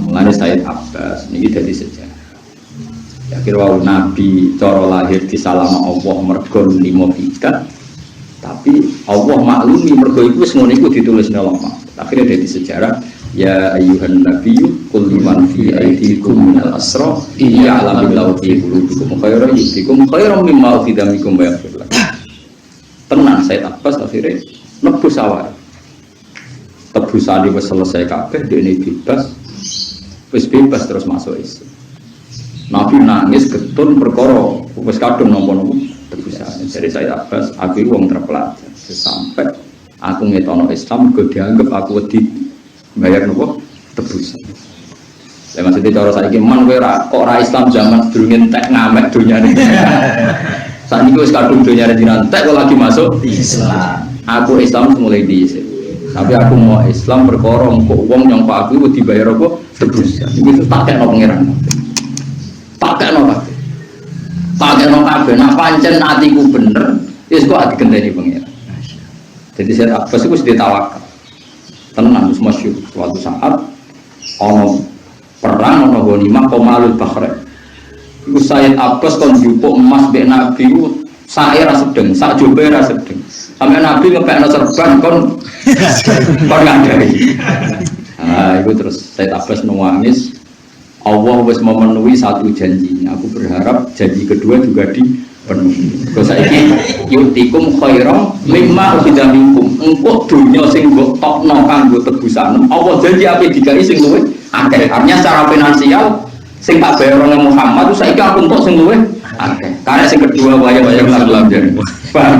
Speaker 1: Mulane Sayyid Abbas niki dadi sejarah. Ya kira wau nabi cara lahir disalama Allah mergo limo hidat. Tapi Allah maklumi mergo iku wis ngono iku ditulisne Allah. Akhirnya dadi sejarah ya ayyuhan nabiyyu qul liman fi aydikum minal asra ya'lamu fi qulubikum khairan yu'tikum khairan mimma ukhidha minkum wa yaghfir lakum. Tenang Sayyid Abbas akhirnya nebus awal. Tebusan wis selesai kabeh dekne bebas. Wis bebas terus masuk Islam. Nabi nangis getun perkara wis kadung napa-napa tebusan. Dari Sayyid Abbas aku wong terpelajar sampai aku ngetono Islam kok dianggap aku wedi bayar nopo tebusan. Lah maksudnya cara saiki man kowe kok ora Islam zaman durung entek ngamek donyane. Saiki wis kadung donyane dinantek kok lagi masuk Islam. Aku Islam mulai dhisik. Tapi aku mau Islam perkara kok wong nyongko aku wedi bayar apa tebusan. Iku tak kena pangeran. Tak kena kabeh. Tak kena kabeh. Nah pancen atiku bener, wis kok ati gendeni pangeran. Jadi saya Abbas itu sudah tawakal. Tenang, terus masyhur suatu saat ono perang ono ghanimah Qamalul Bahrain. Iku Sayyid Abbas kon njupuk emas mbek Nabi ku sae ra sedeng, sak jobe ra sedeng. Sampai Nabi ngepekno serban kon ngandani. Ah, itu terus Sayyid Abbas nangis. Allah wis memenuhi satu janjinya. Aku berharap janji kedua juga dipenuhi. Kok saiki yutikum khairam mimma ukhidha minkum. Engko dunya sing mbok tokno kanggo tebusan. Allah janji ape dikai sing luwih akeh. Artinya secara finansial sing tak bayar nang Muhammad itu saiki aku entuk sing luwih akeh. Karena sing kedua waya-waya Islam jare. Paham?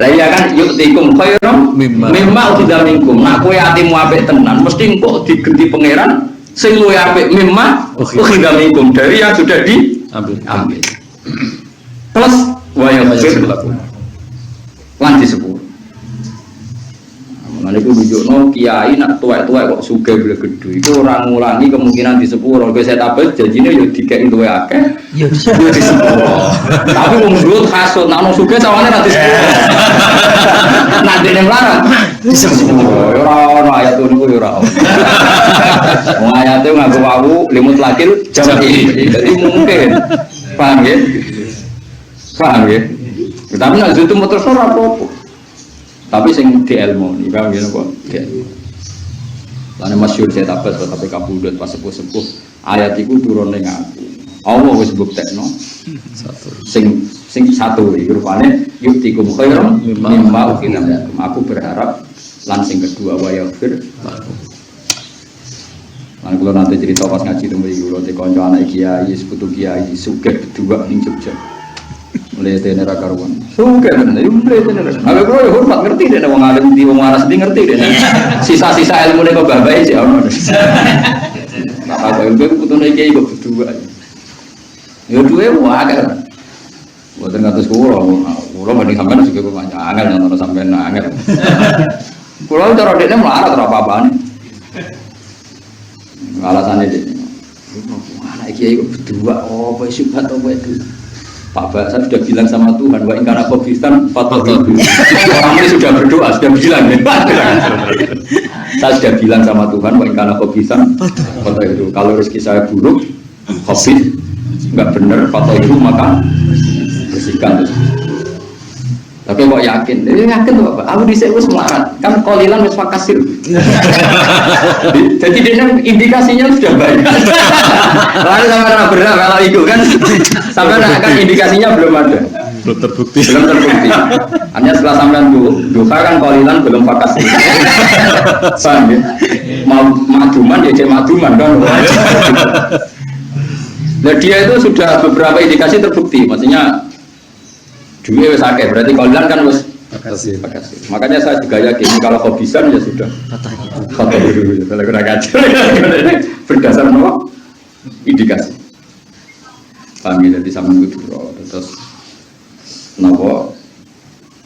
Speaker 1: Lah iya kan yutikum khairam mimma ukhidha minkum. Nah kowe atimu apik tenan mesti engko digenti pangeran sing luwih apik mimma ukhidha minkum dari yang sudah diambil. Plus waya berlaku lan disebut. Mulane iku nunjukno kiai nak tuwek-tuwek kok sugih bele gedhe iku ora ngulangi kemungkinan disebut. Ora saya tabel janjine ya dikeki luwih akeh ya disebut. Tapi wong ndut hasud nak ono sugih sawane ra disebut. Nak dene mlarang disebut. Ora ono ayat niku ya ora ono. Wong ayate nganggo wawu limut lakil jami. Jadi mungkin paham ya? Paham ya? Tapi nak itu motor ora apa-apa. Tapi sing di ilmu nih, paham ya kok? Lan masyhur saya dapat tapi kabudut pas sepuh-sepuh ayat iku turun ning aku. Allah wis buktekno satu. Sing satu iki rupane yutikum khairam mimma ukhidha minkum. Aku berharap lan sing kedua wa yaghfir. Lan kula nanti cerita pas ngaji temu iki kula dikonco anak kiai, seputu kiai sugih kedua ning Jogja. Mulai tene ra karuan. Sugih tenan yo mulai tene. Aku kok yo hormat ngerti dene wong alim di wong waras di ngerti dene. Sisa-sisa ilmune kok babae sih ono. Nah, apa itu putune kiai kok kedua. Yo duwe wae. Mboten ngatus kula mending sampean sing kok angel ngono sampean angel. Kula cara dekne melarat ora apa-apane. Alasane dekne. Anak kiai kok berdua, apa syubhat apa itu? Pak saya sudah bilang sama Tuhan, wa in kana khobistan fatadhu. Orang ini sudah berdoa, sudah bilang. Saya sudah bilang sama Tuhan, wa in kana khobistan fatadhu. Kalau rezeki saya buruk, khobis enggak benar, fatadhu maka bersihkan. Tapi kok yakin? Yakin tuh Bapak. Aku dhisik wis melarat. Kan qalilan wis fakasir. Jadi dia indikasinya sudah banyak. Lalu sampai ada benar kalau itu kan sampai kan indikasinya belum ada. Belum terbukti. Hanya setelah sampai duha kan qalilan belum fakasir. Paham ya? Maduman ya cek maduman kan. Nah dia itu sudah beberapa indikasi terbukti. Maksudnya duit wis akeh, berarti kalian kan wis makasih. Makanya saya juga yakin kalau khobisan ya sudah foto dulu kalau kena kacau berdasar apa? Indikasi kami dari sama Gudro terus nopo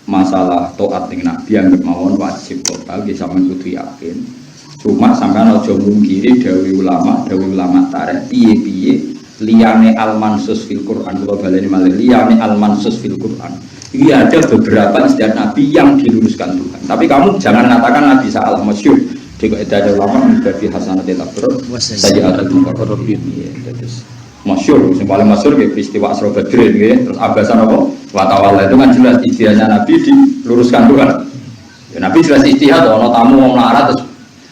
Speaker 1: masalah taat dengan Nabi yang bermawon wajib total di sama kudu yakin cuma sampai aja mungkiri dawi ulama tarikh piye-piye liyane al-mansus fil Quran, kalau baleni malih liyane al-mansus fil Quran. Iya ada beberapa istilah Nabi yang diluruskan Tuhan. Tapi kamu jangan katakan Nabi salah masyhur. Jika ada ulama menjadi hasanatil abrar, sayyi'atul muqarrabin. Terus masyhur, yang paling masyhur ya peristiwa Asra Badrin ya. Terus abasan apa? Wa tawalla itu kan jelas istilahnya Nabi diluruskan Tuhan. Ya, Nabi jelas istihad, ono tamu mau melarat terus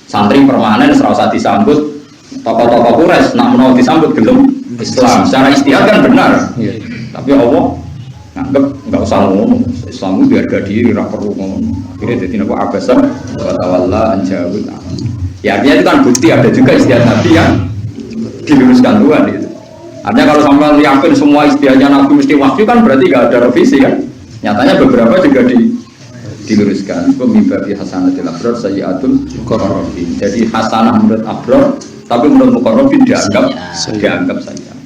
Speaker 1: santri permanen serasa disambut tokoh-tokoh Quraisy nak mau disambut gelem Islam. Secara istihad kan benar. Tapi Allah nganggep enggak usah ngomong. Islam itu harga diri ora perlu ngomong. Akhirnya jadi napa abasa wa tawalla anjawil. Ya artinya itu kan bukti ada juga istihad Nabi yang diluruskan Tuhan itu. Artinya kalau sampai yakin semua istihadnya Nabi mesti wahyu kan berarti enggak ada revisi kan. Nyatanya beberapa juga diluruskan. Pemimbabi hasanatil abrar sayyi'atul muqarrabin. Jadi hasanah menurut abrar tapi menurut muqarrabin dianggap saja.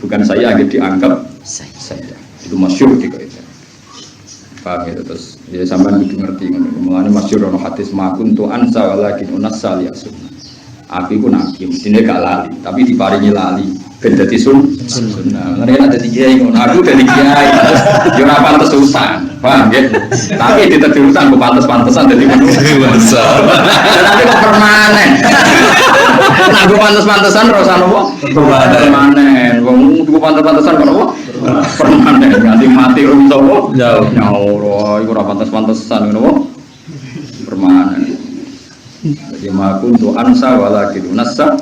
Speaker 1: Bukan saya yang dianggap saja. Itu masyhur juga itu. Paham itu terus ya sampean kudu ngerti ngono. Mulane masyhur ono hadis makun tu ansa walakin unassal yasun. Aku iku nabi, mestine gak lali, tapi diparingi lali ben dadi sunnah. Mulane nek dadi kiai ngono, aku dadi kiai. Yo ora pantes urusan. Paham nggih? Tapi dadi urusan kok pantes-pantesan dadi manusa. Tapi kok permanen. Nah, gue pantes-pantesan rasa nopo permanen. Wong gue pantes-pantesan kok nopo permanen. Nanti mati rum sopo nyaur. Iku ora pantes-pantesan nopo permanen. Jadi makun tu ansa walakin unassa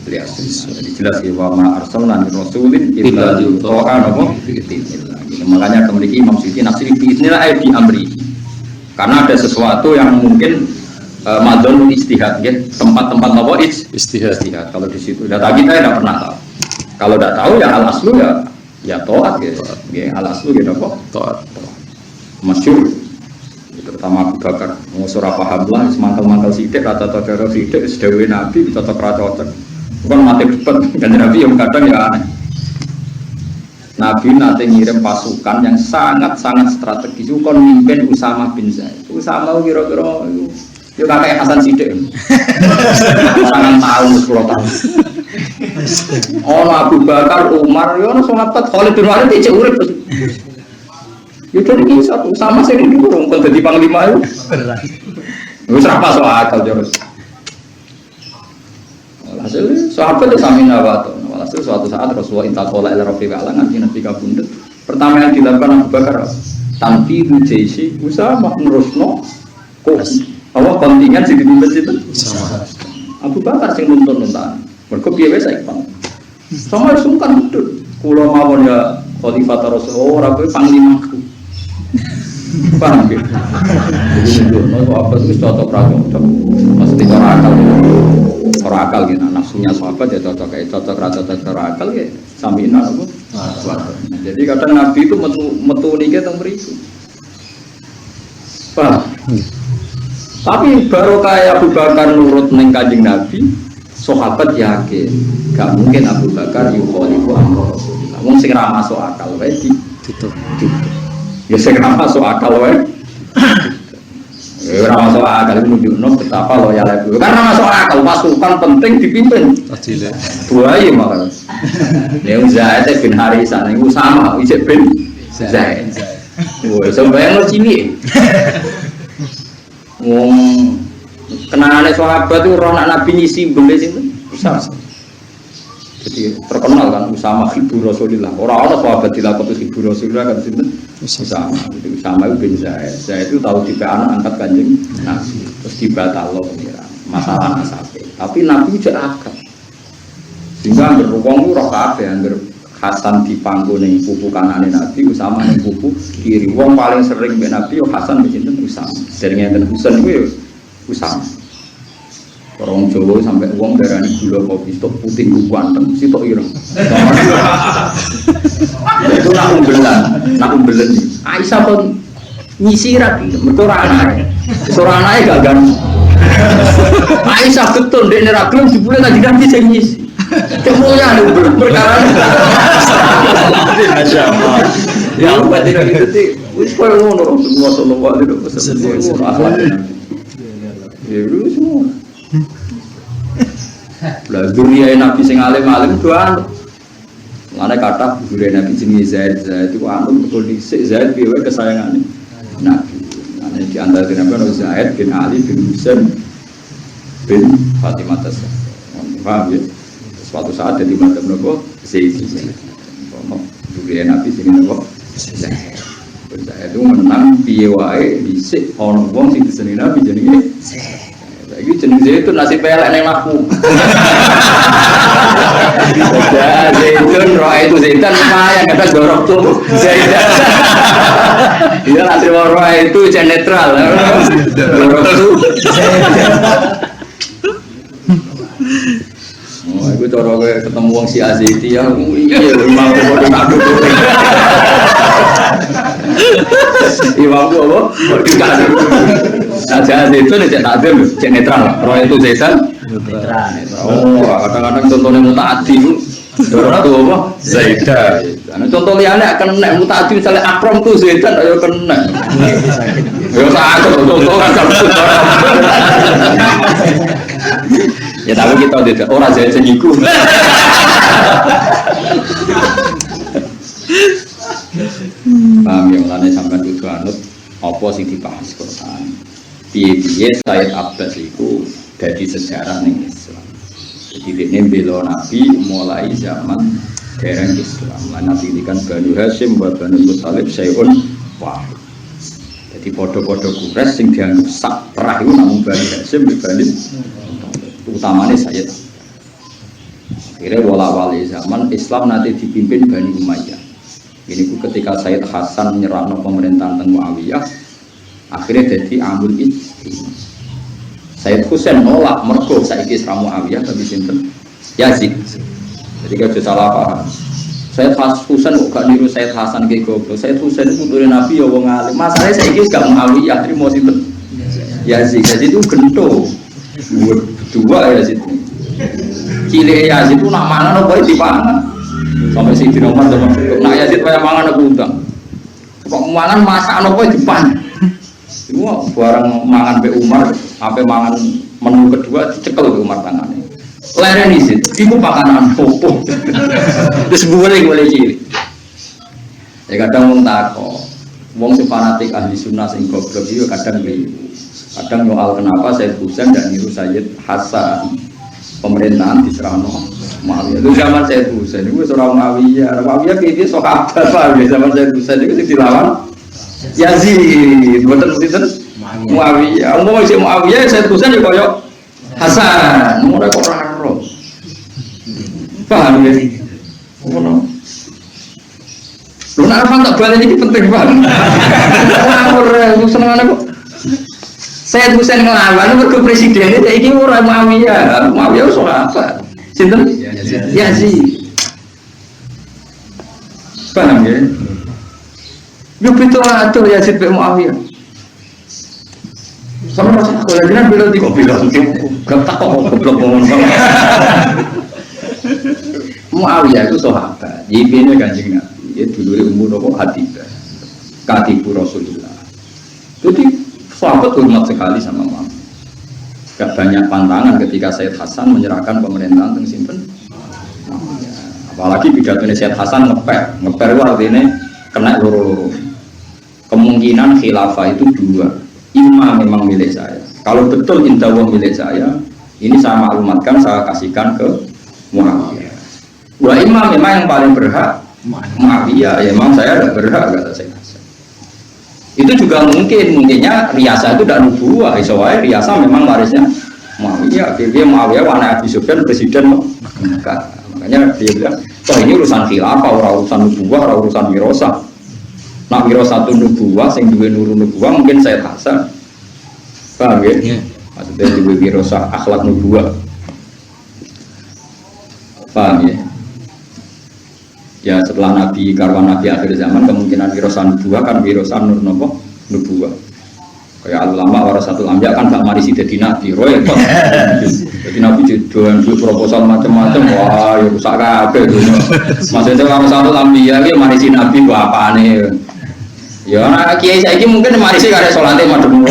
Speaker 1: liasis. Jadi jelas wa ma arsalna min rasulin illa yuto'a nopo bi'idznillah. Makanya memiliki Imam Suyuti nafsiri bi'idznillah di amri. Karena ada sesuatu yang mungkin madon istihad ya, tempat-tempat nopo istihad. Kalau di situ data kita tidak pernah tahu. Kalau tidak tahu ya al aslu ya taat ya. Al aslu ya nopo taat. Masyhur terutama Abu Bakar ngusur paham lah semangkal-mangkal sidik rata-rata sidik sedawe Nabi cocok-cocok. Bukan mati depan dan Nabi yang kadang ya aneh. Nabi nanti ngirim pasukan yang sangat-sangat strategis. Itu kon mimpin Usama bin Zaid. Usama kira-kira yo kakek Hasan Sidik. Sangat tahun 10 tahun. Abu Bakar, Umar, yo ono sahabat Khalid bin Walid cek urip. Yo dari satu sama sing durung kon dadi panglima yo. Wis ra pas akal terus. Hasil sahabat itu sami nawato. Walhasil suatu saat Rasulullah intaqala ila Rafiqa alangan Nabi kabundut. Pertama yang dilakukan Abu Bakar tanfidu jaisi Usama nerusno Allah kontingen sing dipimpin itu sama. Abu Bakar sing nuntun-nuntan. Mergo piye wae saiki, Pak. Sama sungkan betul. Kula mawon ya khalifah Rasul ora kowe panglimaku. Paham ya? Jadi apa itu cocok ra cocok. Mesti ora akal. Ora akal gitu. Nafsunya sahabat ya cocok ra cocok ora akal ya samina apa? Jadi kadang Nabi itu metu niki teng mriku. Paham? Tapi baru kayak Abu Bakar nurut neng Kanjeng Nabi, sahabat yakin, gak mungkin Abu Bakar yukhalifu amra Rasulullah. Wong sing ra masuk akal wae ditutup. Ya sing ra masuk akal wae. Ora masuk akal itu nunjukno betapa loyal itu. Karena masuk akal pasukan penting dipimpin. Buaya malah. Ya Zaid bin Harisah niku sama Ijek bin Zaid. Woi sampai lo cilik. Wong kenangannya sahabat itu ronak Nabi nyisi beli situ Usama. Jadi terkenal kan Usama ibu Rasulullah. Orang-orang sahabat dilakoni ibu Rasulullah kan situ Usama. Jadi Usama itu bin Zaid. Zaid itu tahu tipe anak angkat Kanjeng Nabi. Terus dibatal pengiran masalah nasabe. Tapi Nabi juga akal. Sehingga anggar wong itu roh kabeh anggar Hasan di pangku ning pupu kanane Nabi, Usama ning pupu kiri. Wong paling sering mbek Nabi yo Hasan mbek sinten Usama. Derenge enten Husain kuwi yo Usama. Orang Jawa sampai wong darani gula kopi stok putih ku kuantem, sitok ireng. Itu nak umbelan. Aisyah pun ngisi rapi, mergo ora anake. Ora anake gak ganteng. Aisyah betul ndek nek ra gelem jebule lagi ganti sing ngisi. Kemuliaan perkara masyaallah. Ya berarti gitu sih. Wis koyo ngono Rasulullah sallallahu alaihi wasallam. Ya wis semua. Lah dunia Nabi sing alim-alim doan. Mulane kata guru Nabi jenenge Zaid. Zaid itu anu betul dhisik Zaid piye kesayangane Nabi. Nah, di antara Nabi ono Zaid bin Ali bin Husain bin Fatimah Tasya. Paham ya? Suatu saat jadi madzhab nopo Zaid. Guru Nabi jenenge nopo Zaid. Zaid itu menang piye wae dhisik ono wong sing diseneni Nabi jenenge Zaid. Saiki jeneng Zaid itu nasib elek ning aku. Zaidun roh itu Zaidan lumayan kata dorok tuh Zaidan. Dia nanti roh itu jadi netral. Dorok tuh. Oh, itu cara ketemu wong si Aziti ya, iya imam kok ngadu. Imam apa? Dikasih. Saja itu nek tak adil, cek netral. Roh itu Zaidan netral. Oh, kadang-kadang contohnya mutaati itu dorong tuh apa? Zaidan. Nah, contoh liane akan nek mutaati misalnya akram tuh Zaidan ayo kena. Yo tak contoh kan ya tapi kita tidak orang Zaidan iku. Paham ya mulane sampean kudu anut apa sing dibahas Quran. Piye-piye Sayyid Abbas iku dadi sejarah ning Islam. Jadi ini bela Nabi mulai zaman dereng Islam. Nabi ini kan Banu Hashim wa Banu Muthalib sayun wahid. Jadi podo-podo Quraisy sing dianggap sak perah itu namun Banu Hashim dibanding utamanya Sayyid. Akhirnya wala-wali zaman Islam nanti dipimpin Bani Umayyah. Ini ketika Sayyid Hasan menyerahno pemerintahan teng Muawiyah, akhirnya jadi amul ijtihad. Sayyid Husain nolak mergo saiki Isra Muawiyah tapi sinten Yazid. Jadi kalau salah paham. Sayyid Husain kok gak niru Sayyid Hasan ke goblok. Sayyid Husain itu puture Nabi ya wong alim. Masalahnya saiki gak Muawiyah trimo sinten Yazid. Yazid itu gento. Dua Yazid. Cilik Yazid itu nak mangan apa dipangan. Sampai si Umar zaman nak Yazid kaya mangan aku utang. Kok mangan masak apa dipangan. Semua barang mangan be Umar, sampai mangan menu kedua dicekel be Umar tangannya. Leren izin, iku pakanan opo. Terus boleh cilik. Ya kadang wong takok, wong sing fanatik ahli sunnah sing goblok iki kadang keliru. Kadang soal kenapa Sayyid Husain dan niru Sayyid Hasan pemerintahan diserahno Muawiyah. Itu zaman Sayyid Husain itu seorang Muawiyah. Muawiyah iki sahabat Pak, zaman Sayyid Husain itu sing dilawan Yazid, betul betul Muawiyah. Umum si Muawiyah Sayyid Husain koyo Hasan, mulai kok ora ro. Paham ya? Ngono. Lu nak apa tak balik ini penting banget. Ngawur senengane kok. Sayyid Husain ngelawan mergo presiden iki ora Muawiyah. Muawiyah sahabat. Sinten? Yazid. Paham ya? Yo betul atur Yazid be Muawiyah. Sama macam aku lagi nak bilang di kopi langsung gak tak kok goblok ngomong banget. Muawiyah itu sahabat, jibine Kanjeng Nabi, dia dulure umur nopo Hatibah, katibu Rasulullah. Jadi sahabat hormat sekali sama Muawiyah. Gak banyak pantangan ketika Sayyid Hasan menyerahkan pemerintahan teng sinten. Apalagi pidatone Sayyid Hasan ngeper itu artinya kena loro-loro. Kemungkinan khilafah itu dua. Imam memang milik saya. Kalau betul indah milik saya, ini saya maklumatkan, saya kasihkan ke Muawiyah. Wah imam memang yang paling berhak Muawiyah, ya memang saya tidak berhak kata saya. Itu juga mungkinnya riasa itu tidak nubuah. Soalnya riasa memang warisnya Muawiyah. Dia Muawiyah anak Abi Sufyan presiden Mekah. Makanya dia bilang, oh ini urusan khilafah, urusan nubuah, urusan wirosah. Nak wiro satu nubuah, sing duwe nuru nubuah mungkin Sayyid Hasan. Paham ya? Maksudnya duwe wiro sah akhlak nubuah. Paham ya? Ya setelah Nabi karwan Nabi akhir zaman kemungkinan wiro sah nubuah kan wiro sah nur nopo nubuah. Kayak ulama warasatul anbiya kan gak marisi dadi nabi, roe kok. Jadi nabi jodohan duwe proposal macam-macam, wah ya rusak kabeh dunya. Maksudnya warasatul anbiya iki marisi nabi ku apane. Ya anak kiai saiki mungkin marisi kare salate madhep wong.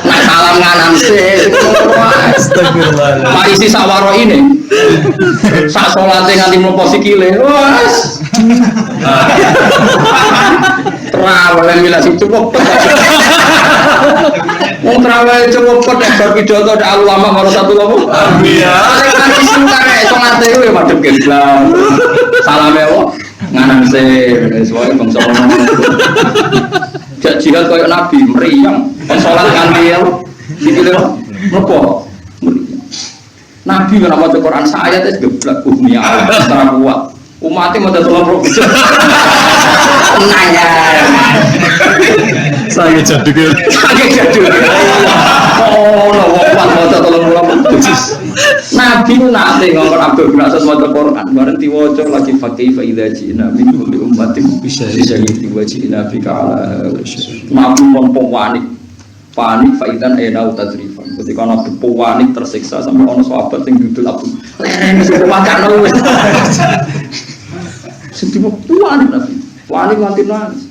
Speaker 1: Nak salam nganan sih. Astagfirullah. Marisi sawaro ini. Sak salate nganti mlebu sikile. Wes. Traweh milas cukup. Wong traweh cukup nek bar pidato dak ulama karo satu lopo. Iya. Kan isu karek salate kuwi madhep kiblat. Salame wae nganan se wis wae bangsa ngono. Jak jihad koyo nabi mriyang, salat nganti sikile mlebu. Nabi ora maca Quran sayat wis geblak bumi Allah ora kuat. Umate maca 30. Tenang ya.
Speaker 2: Saya jadul.
Speaker 1: Oh, lho kuat maca 30. Nabi nate ngomong Abdul bin Asos maca Quran, bareng diwaca lagi fakih fa idza jina min kulli ummatin bisa diwajina fi ka'ala. Nabi pun panik faidan enau tadrifan ketika ana panik tersiksa sampai ana sahabat sing dudul Abu lereng wis wakakno wis sedih panik Nabi panik nganti nangis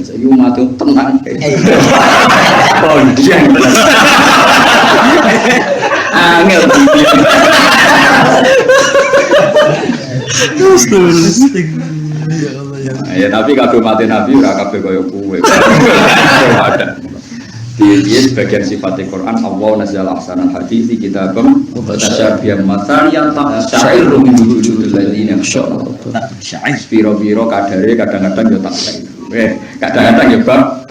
Speaker 1: saya mati tenang oh dia angel ya tapi kabeh mati Nabi ora kabeh kaya kowe. Dia sebagian sifat Al-Quran Allah nazzala ahsanal hadits kitabam mutasyabihan matarian tasyairu min wujudil ladzina yakhshawna. Biro-biro kadare kadang-kadang yo tasyairu. Kadang-kadang yo bab.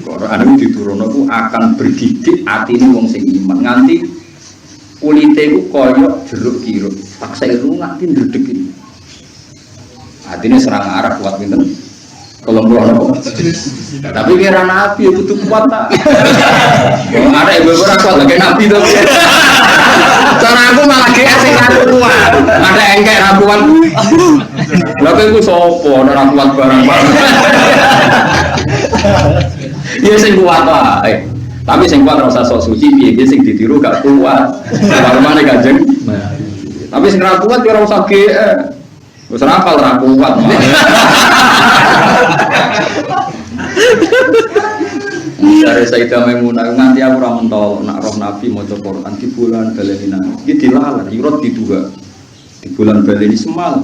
Speaker 1: Quran itu diturunno ku akan bergidik atine wong sing iman nganti kulite ku kaya jeruk kiruk. Tasyairu nganti ndredeg. Artinya serang arah kuat pinten. Kalau belum tapi kira nabi butuh kuat tak? Kalau ada ibu kuat lagi nabi tuh. Cara aku malah kayak sing kuat. Ada engkek rakuan. Lalu aku sopo ada kuat barang. Iya sing kuat lah. Tapi sing kuat rasa sok suci. Dia sing ditiru gak kuat. Baru mana Kanjeng? Tapi sing kuat kira usah wis rapal ra kuat. Dari Sayyidah Maimunah nganti aku ora mentol nak roh Nabi maca Quran di bulan Balena. Iki dilalar, irot diduga. Di bulan Balena semal.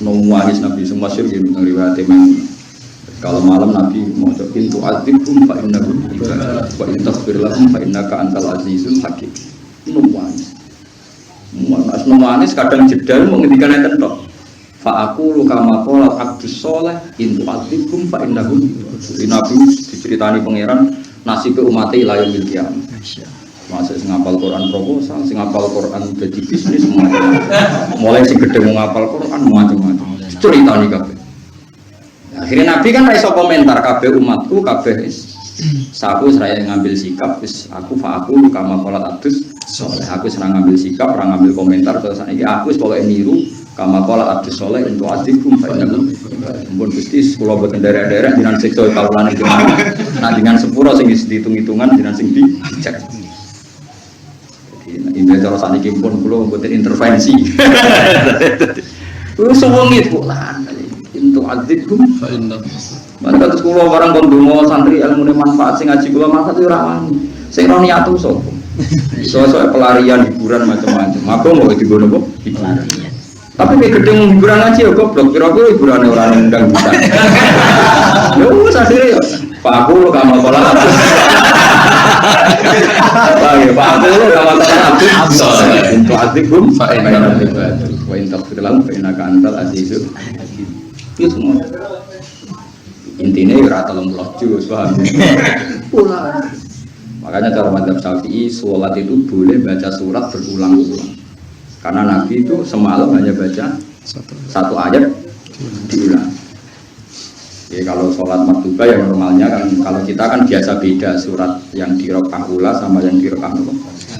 Speaker 1: Nangis Nabi semasyhur iki riwayat Maimunah. Kalau malam Nabi maca pintu azibum fa innahu wa in taghfir lahum fa innaka antal azizul hakim. Nangis. Manis kadang jedal menghentikan enten tok. Fa aku luka maqala abdus sholih in tu'adzibhum fa innahum Nabi diceritani pangeran nasib umat ila yaumil qiyamah. Masuk sing ngapal Quran proposal, sing ngapal Quran dadi bisnis semua. Mulai sing gedhe ngapal Quran macam-macam. Ceritani kabeh. Akhirnya Nabi kan ra iso komentar kabeh umatku kabeh saku seraya ngambil sikap wis aku fa aku luka maqala abdus soleh aku serang ngambil sikap, orang ngambil komentar terus ini aku sebagai niru kama qala abdus soleh untuk adibum fa'innakum mumpun Gusti kula boten daerah-daerah jenengan siksa kawulane jenengan nah dengan sepuro sing dihitung-hitungan jenengan sing dicek jadi ini cara saniki pun kula boten intervensi wis wong itu lan untuk adibum fa'innakum maka terus kula barang kon donga santri ilmune manfaat sing ngaji kula manfaat ora wani sing ora niat sapa soal pelarian hiburan macam-macam. Aku mau digono kok hiburan. Tapi kayak gedeng hiburan aja ya goblok. Kira-kira hiburan orang undang bisa. Yo sadire yo. Pak aku lo kamal pola. Pak aku lo kamal pola. Untuk adibum fa inna wa in taghfir lahum fa innaka antal azizul hakim. Itu semua. Intinya ora 30 juz paham. Pula. Makanya cara madzhab Syafi'i sholat itu boleh baca surat berulang-ulang. Karena Nabi itu semalam hanya baca satu ayat diulang. Jadi kalau sholat maktubah yang normalnya kan kalau kita kan biasa beda surat yang di rakaat ula sama yang di rakaat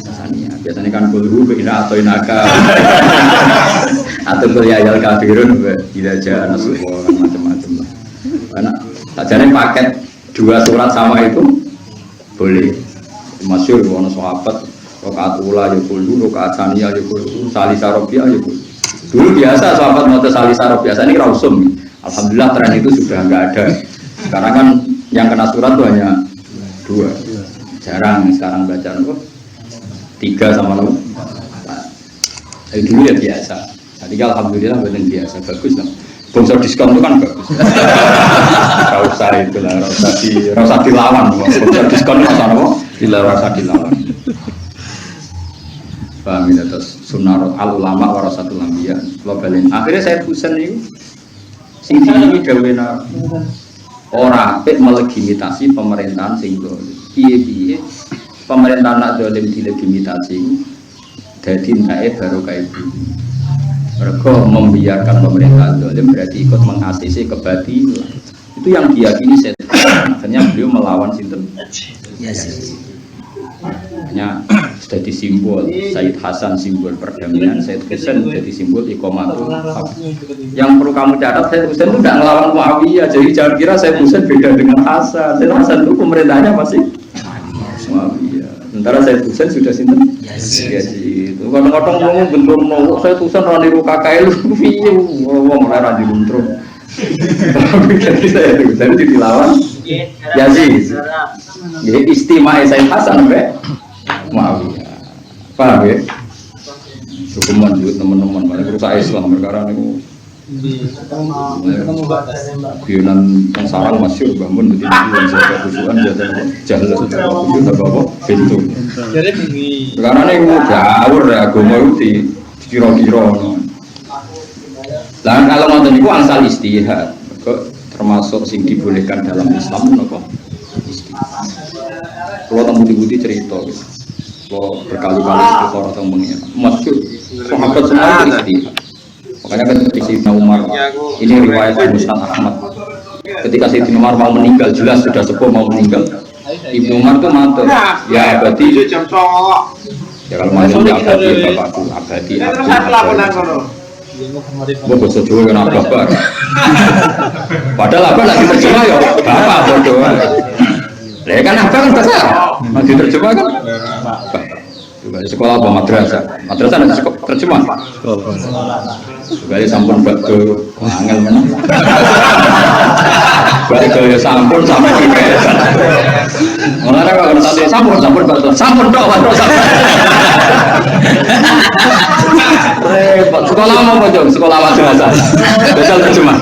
Speaker 1: tsaniyah. Biasanya kan qul bina atau inaka atau qul ya ayyuhal kafirun tidak aja nasrullah macam-macam lah. Karena sajane paket dua surat sama itu boleh. Masyhur ono sahabat rakaat ula ya kulo rakaat tsaniyah ya kulo salisa robiah ya kulo. Dulu biasa sahabat maca salisa robiah ini ra usum. Alhamdulillah tren itu sudah enggak ada. Sekarang kan yang kena surat itu hanya 2. Jarang sekarang baca kok 3 sama 6. Dari dulu ya biasa. Jadi alhamdulillah benar biasa, bagus lah. Bongso diskon itu kan bagus. Gak usah itu lah, rasa dilawan. Bongso diskon itu apa? Rasa dilawan. Paham ya, terus sunnah al-ulama warasatul anbiya. Akhirnya saya pusen itu sing ini dawena ora apik melegitimasi pemerintahan sing piye-piye pemerintahan nak dolim dilegitimasi dadi entake barokah ibu. Mereka membiarkan pemerintahan dolim berarti ikut mengasisi kebatilan. Itu yang diyakini setan. Akhirnya beliau melawan sinten. Hanya jadi simbol Sayyid Hasan simbol perdamaian, Sayyid Husain jadi simbol iqamatul haq. Yang perlu kamu catat, Sayyid Husain itu tidak melawan Muawiyah. Jadi jangan kira Sayyid Husain beda dengan Hasan. Sayyid Hasan itu pemerintahnya masih Muawiyah. Sementara Sayyid Husain sudah sinten? Yazid. Kadang-kadang ngomong bentuk mau Sayyid Husain ra niru kakake lu piye wong ora diruntrung. Jadi Sayyid Husain dilawan Yazid. Jadi istimewa Sayyid Hasan Muawiyah. Paham ya? Hukuman juga teman-teman, malah rusak Islam perkara ini. Guyonan yang sarang masyhur bangun begitu yang saya kusuhan jalan kusuhan apa pintu. Karena ini jauh dari agama itu kira-kira. Lah kalau nonton itu asal istihad, termasuk sing dibolehkan dalam Islam nopo istihad. Kalau temu di cerita. Berkali-kali istighfar atau mengira masyhur sahabat semua itu istihad. Makanya ketika Sayyidina Umar ini riwayat Musnad Ahmad ketika Sayyidina Umar mau meninggal, jelas sudah sepuh mau meninggal, Ibnu Umar itu matur ya abadi ya kalau mau ya abadi bapakku abadi gue bahasa Jawa kan abah padahal abah lagi terjemah ya bapak bodoh ya kan abah kan bahasa masih terjemah kan sekolah apa madrasah nanti terjemah juga ya sampun bakdo angel mana bakdo ya sampun sampai ini mengenai kalau tadi sampun bakdo sampun dok sekolah apa jom sekolah madrasah besar terjemah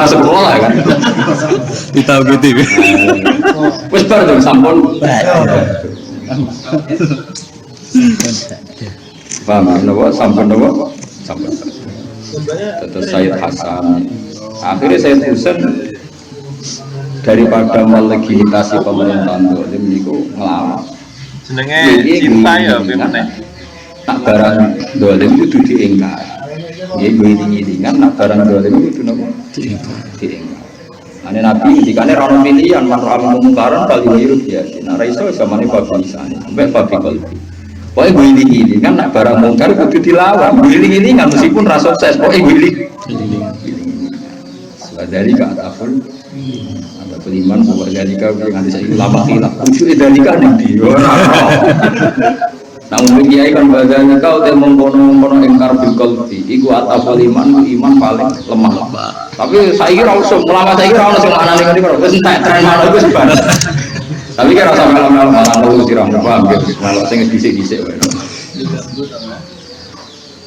Speaker 1: sekolah kan ditahu gitu wis bar dong sampun paham nopo sampun nopo sampun terus Sayyid Hasan akhirnya Sayyid Husain daripada melegitimasi pemerintahan dolim itu ngelawan
Speaker 2: jenenge cinta ya gimana
Speaker 1: nak barang dolim itu diingkar ya ngiling-ngilingan nak barang dolim itu nopo diingkar ane Nabi dikane ra ono pilihan man ra mungkaran kali hirup ya nah ra iso samane babi isane sampai babi kalbi pokoke guling-guling kan nak barang mungkar kudu dilawan guling-guling kan meskipun ra sukses pokoke guling dari ka ataful ada beriman bahwa dari ka nganti saiki lama khilaf ujuke dari ka ndi ora namun kiai kan bahasanya kau teh mengkono-kono ingkar bil qalbi iku ataful iman paling lemah tapi saiki ra usum ulama saiki ra ono sing maknane ngene kok wis entek tren manuk wis bar tapi kan rasa malam-malam malah lu sirah paham gitu malah sing dhisik-dhisik wae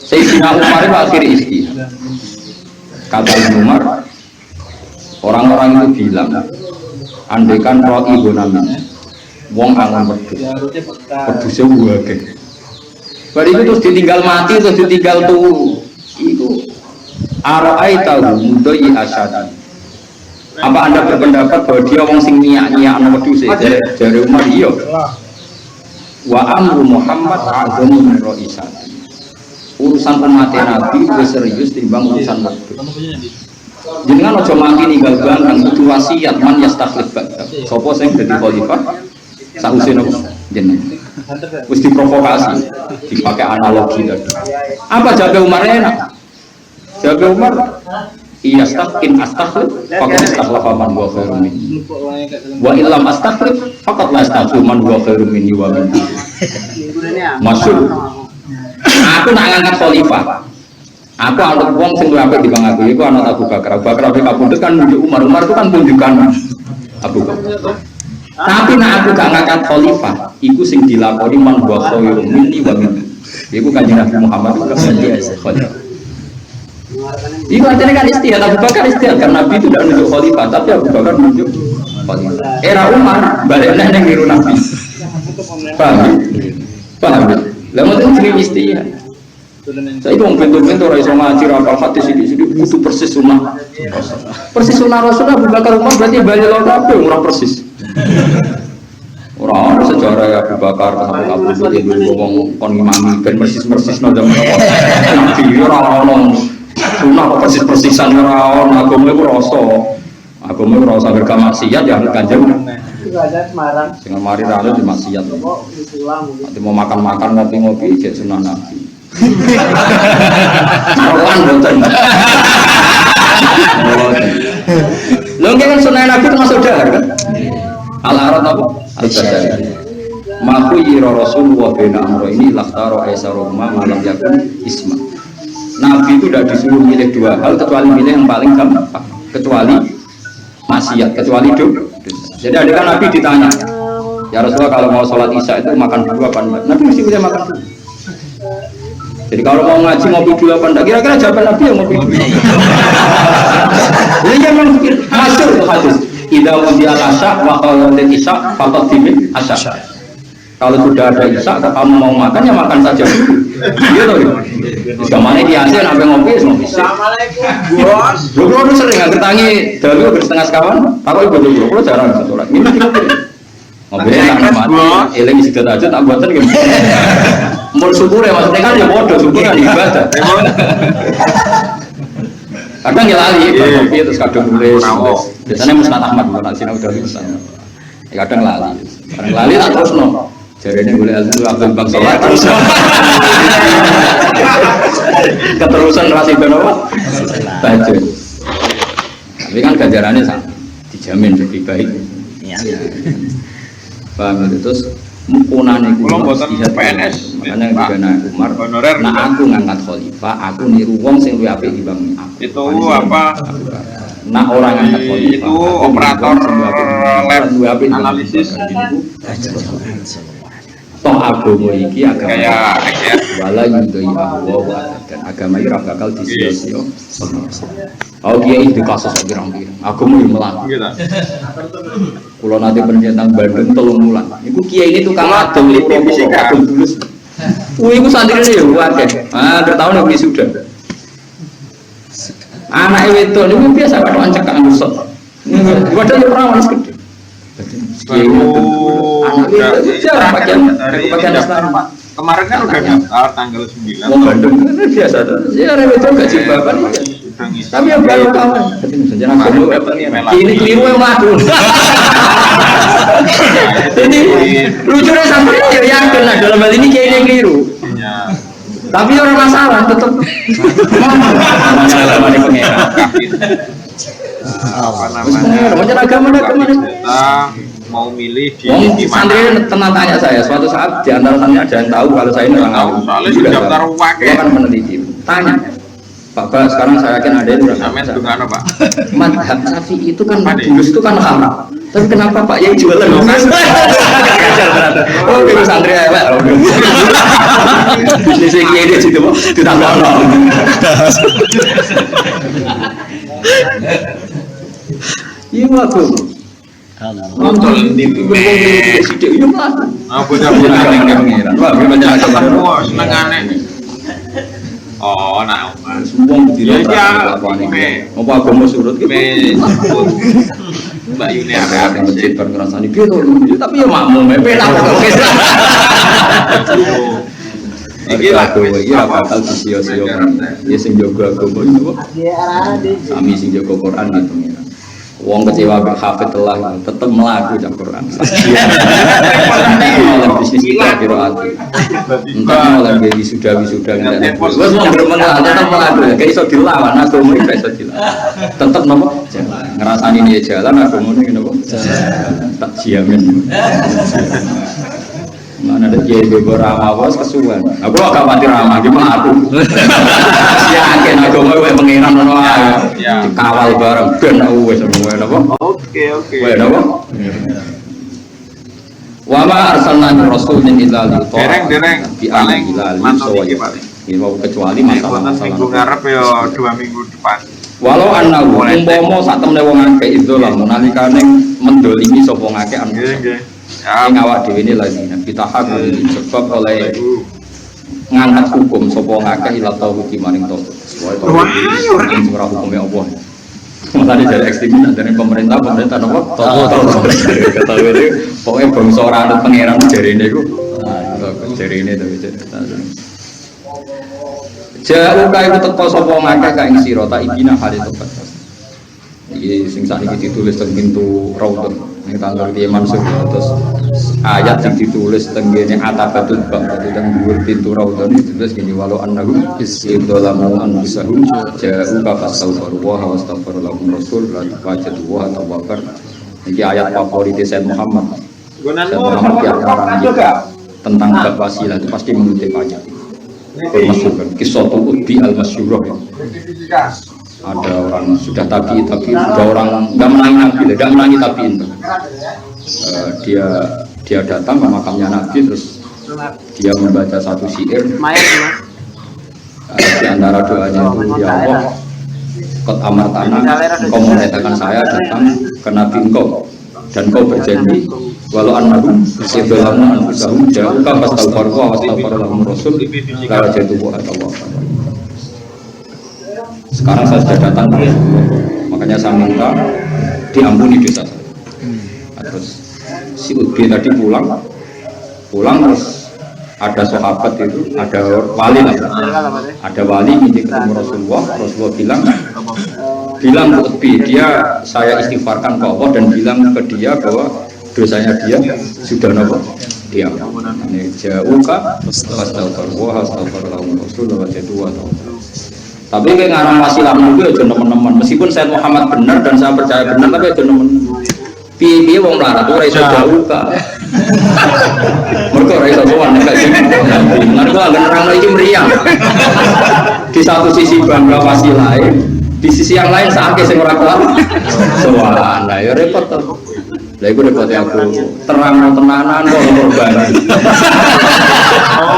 Speaker 1: Sayyidina Umar itu akhir istihad kata Umar orang-orang itu bilang andaikan roh ibu namin wong angon pedus wae bar itu terus ditinggal mati terus ditinggal turu iku arai tahu mudai asyad apa anda berpendapat bahwa dia wong sing nyiak-nyiak ana wedhus jare Umar iya wa amru Muhammad azamu min raisat urusan umat Nabi lebih serius timbang urusan wedhus jenengan aja mati ninggal bangkang kudu wasiat man yastakhlif ba'da sapa sing dadi khalifah sausé nopo jenengan wis diprovokasi dipakai analogi tadi apa jawabe Umar enak jawabe Umar iya stakin astakhlif faqad istakhlafa man huwa khairum minni wa illam astakhlif faqad la astakhlif man huwa khairum minni wa minni masyhur aku nak ngangkat khalifah aku anut wong sing luwih apik dibanding aku iku anut Abu Bakar Abu Bakar kabundut kan nunjuk Umar itu kan tunjukkan Abu Bakar Tapi nak aku gak ngangkat khalifah, iku sing dilakoni man wa khairun minni wa min. Iku Kanjeng Nabi Muhammad khalifah. Iku artinya kan istihad, Abu Bakar istihad karena Nabi itu tidak menunjuk khalifah, tapi Abu Bakar menunjuk khalifah. Era Umar balik nang niru Nabi. Paham? Paham? Lah mboten jenenge istihad. Saya itu bentuk-bentuk orang iso ngaji rapal hadis sidik-sidik kudu persis sunnah. Persis sunnah Rasulullah Abu Bakar Umar berarti bali lho kabeh ora persis. Ora ana sejarah Abu Bakar sampai Abu Bakar dulu ngomong kon imami ben persis-persis nang zaman Nabi ora ono. Sunnah kok persis-persisan ora ono agama iku rasa. Agama ora usah berkamaksiat ya Kanjeng. Semarang. Sing mari ra di maksiat. Nanti mau makan-makan ngopi-ngopi jek sunah Nabi. Kawan boten. Lho nggih kan sunah Nabi termasuk dahar kan? Al-Arad apa? Al-Badari. Maku yira Rasulullah bin Amr ini lakhtaro aisaruma malam yakun isma. Nabi itu tidak disuruh milih dua hal kecuali milih yang paling gampang, kecuali maksiat, kecuali dosa. Jadi ada kan Nabi ditanya, ya Rasulullah kalau mau sholat isya itu makan dua apa enggak? Nabi mesti pilih makan dua. Jadi kalau mau ngaji ngopi dulu apa enggak? Kira-kira jawaban Nabi yang ngopi dulu. Jadi yang masyhur itu hadis. Idza wudi'a al-asya wa qala al-isya faqad timin asya. Kalau sudah ada isya, kalau kamu mau makan ya makan saja dulu. Gitu loh. Zamane kiai sampai ngopi ngopi. Assalamualaikum, Bos. Dulu itu sering nggak bertangi dulu bersetengah sekawan. Aku ibu dulu, kalau jarang sholat. Ini ngopi tak mati. Eling isi data aja tak buatan gitu. Mau syukur ya maksudnya kan ya bodoh, syukur kan ibadah. Kadang ya lali, kopi terus kadang nulis. Biasanya Musnad Ahmad, bukan Sinau Dawi Musnad. Kadang lali, kadang lali tak terus no. Jadi ini boleh alhamdulillah Abdul Bang sholat terus. Keterusan rasih apa? Baju. Tapi kan ganjarannya sama, dijamin lebih baik. Paham itu terus. Mukunane kulo istihad PNS makanya juga nak Umar nah aku ngangkat khalifah aku niru wong sing luwih apik timbang aku
Speaker 2: itu apa
Speaker 1: nah orang ngangkat khalifah
Speaker 2: itu operator lab analisis
Speaker 1: toh agama iki agama
Speaker 2: kayak XR
Speaker 1: wala yudai Allah dan agama iki ora bakal disia-sia. Oh kiai di kasus pirang-pirang agama yo melaku. Kulo nanti pencetak Bandung 3 bulan. Iku kiai ini tukang adol fisika adol bulus. Kuwi iku santrine yo akeh. Ah bertahun iki sudah. Anake wedok niku biasa padha cekak ngusut. Padahal yo perawan gede.
Speaker 2: Kemarin kan udah daftar tanggal 9.
Speaker 1: Bandung biasa tuh. Ya rewet juga jilbaban. Tapi yang baru kawan. Ini keliru yang laku. Jadi lucunya sampai ya yakin lah dalam hal ini kayaknya keliru. Tapi orang masalah tetap. Masalah mana pengeran.
Speaker 2: Apa namanya?
Speaker 1: Macam agama
Speaker 2: mau milih
Speaker 1: di santri tenang tanya saya suatu saat di antara tanya ada yang tahu kalau saya ini orang awam
Speaker 2: soalnya daftar
Speaker 1: dia kan meneliti tanya Pak sekarang saya yakin ada yang
Speaker 2: udah Pak
Speaker 1: madhab Syafi'i itu kan bulus itu kan haram tapi kenapa Pak Yai jualan oh itu santri ya Pak bisnis Kiai dia situ ditambah iya aku nonton di sidik itu mah.
Speaker 2: Aku bocah-bocah ning pengiran. Wah, bocah-bocah senengane. Oh, nak Mas.
Speaker 1: Wong dile lakone. Apa agama surut ki?
Speaker 2: Mbak Yuni
Speaker 1: ada masjid bar ngrasani piye to? Tapi ya makmum penak kok. Iki lagu iki ora bakal disia-sia. Ya sing jaga agama itu. Sami sing jaga Quran di pengiran. Wong kecewa mek hafid telah tetep melaku cak Quran. Malah bisnis kita kiraat. Entah malah jadi wisuda ngene. Wes wong bermenang tetep melaku. Kayak iso dilawan agama iki iso dilawan. Tetep nopo? Ngrasani dia jalan agama iki nopo? Tak jamin. Mana ada kiai bebo ramah bos kesuwen. Aku agak mati ramah gimana aku? Yakin agama gue pengiran nono kawal bareng ben aku wes semua nopo. Oke. Wes nopo. Wa ma arsalna min rasulin illa li
Speaker 2: Dereng paling mantul iki paling.
Speaker 1: Kecuali
Speaker 2: Masalah
Speaker 1: masalah-masalah
Speaker 2: minggu ngarep ya 2 minggu depan.
Speaker 1: walau annahu umpama sak temne wong akeh itu lah nalikane mendolimi sapa ngakeh anu
Speaker 2: Nggih.
Speaker 1: ing awak dhewe ini lagi kita hak sebab oleh ngangkat hukum sapa ngakeh ila tauhid maring tauhid ora hukume Allah makanya dari ekstremis dari pemerintah nopo tauhid kata ini pokoknya bangsa ora anut pangeran jarine iku jarine to jauh kaya itu teko sapa ngakeh ka ing sira ta ibina hal itu batas. Iki sing sakniki ditulis teng pintu Raudhah ning tanggal Kiai Mansur terus ayat sing ditulis teng ngene atabatul bab teng dhuwur pintu Raudhah ditulis gini walau annahu izdalamu anfusahum jauh ka fastaghfiru wa wastaghfiru lahum rasul la wajadu wa tawakkar. Iki ayat favorit Sayyid Muhammad. Sayyid Muhammad yang orang tentang bab wasilah itu pasti mengutip ayat. Bermasukkan kisah Utbi al-Masyurah. Ada orang sudah tapi sudah orang nggak menangi tabiin. Dia datang ke makamnya Nabi terus dia membaca satu syair. Di antara doanya itu ya Allah, Qad amartana, engkau memerintahkan saya datang ke Nabi engkau dan kau berjanji walau annahum idzalamu anfusahum ja'uka fastaghfiru wa wastaghfara lahum rasul la jatuhu atau sekarang saya sudah datang ke makanya saya minta diampuni dosa saya. Terus si Utbi tadi pulang terus ada sahabat itu ada wali lah ada wali ingin ketemu Rasulullah bilang ke Utbi dia saya istighfarkan ke Allah dan bilang ke dia bahwa dosanya dia sudah nopo dia ini jauhka astagfirullah astagfirullahaladzim rasulullah jatuh atau tapi kayak ngarang wasilah juga aja teman-teman meskipun Sayyid Muhammad benar dan saya percaya benar tapi aja teman piye wong melarat ora iso jauhka mergo ora iso sowan nek sing mergo angen nerang iki meriang di satu sisi bangga wasilah di sisi yang lain sakit sing ora kelar sowan lah ya repot to. Lah iku repotnya aku terang tenanan kok korban.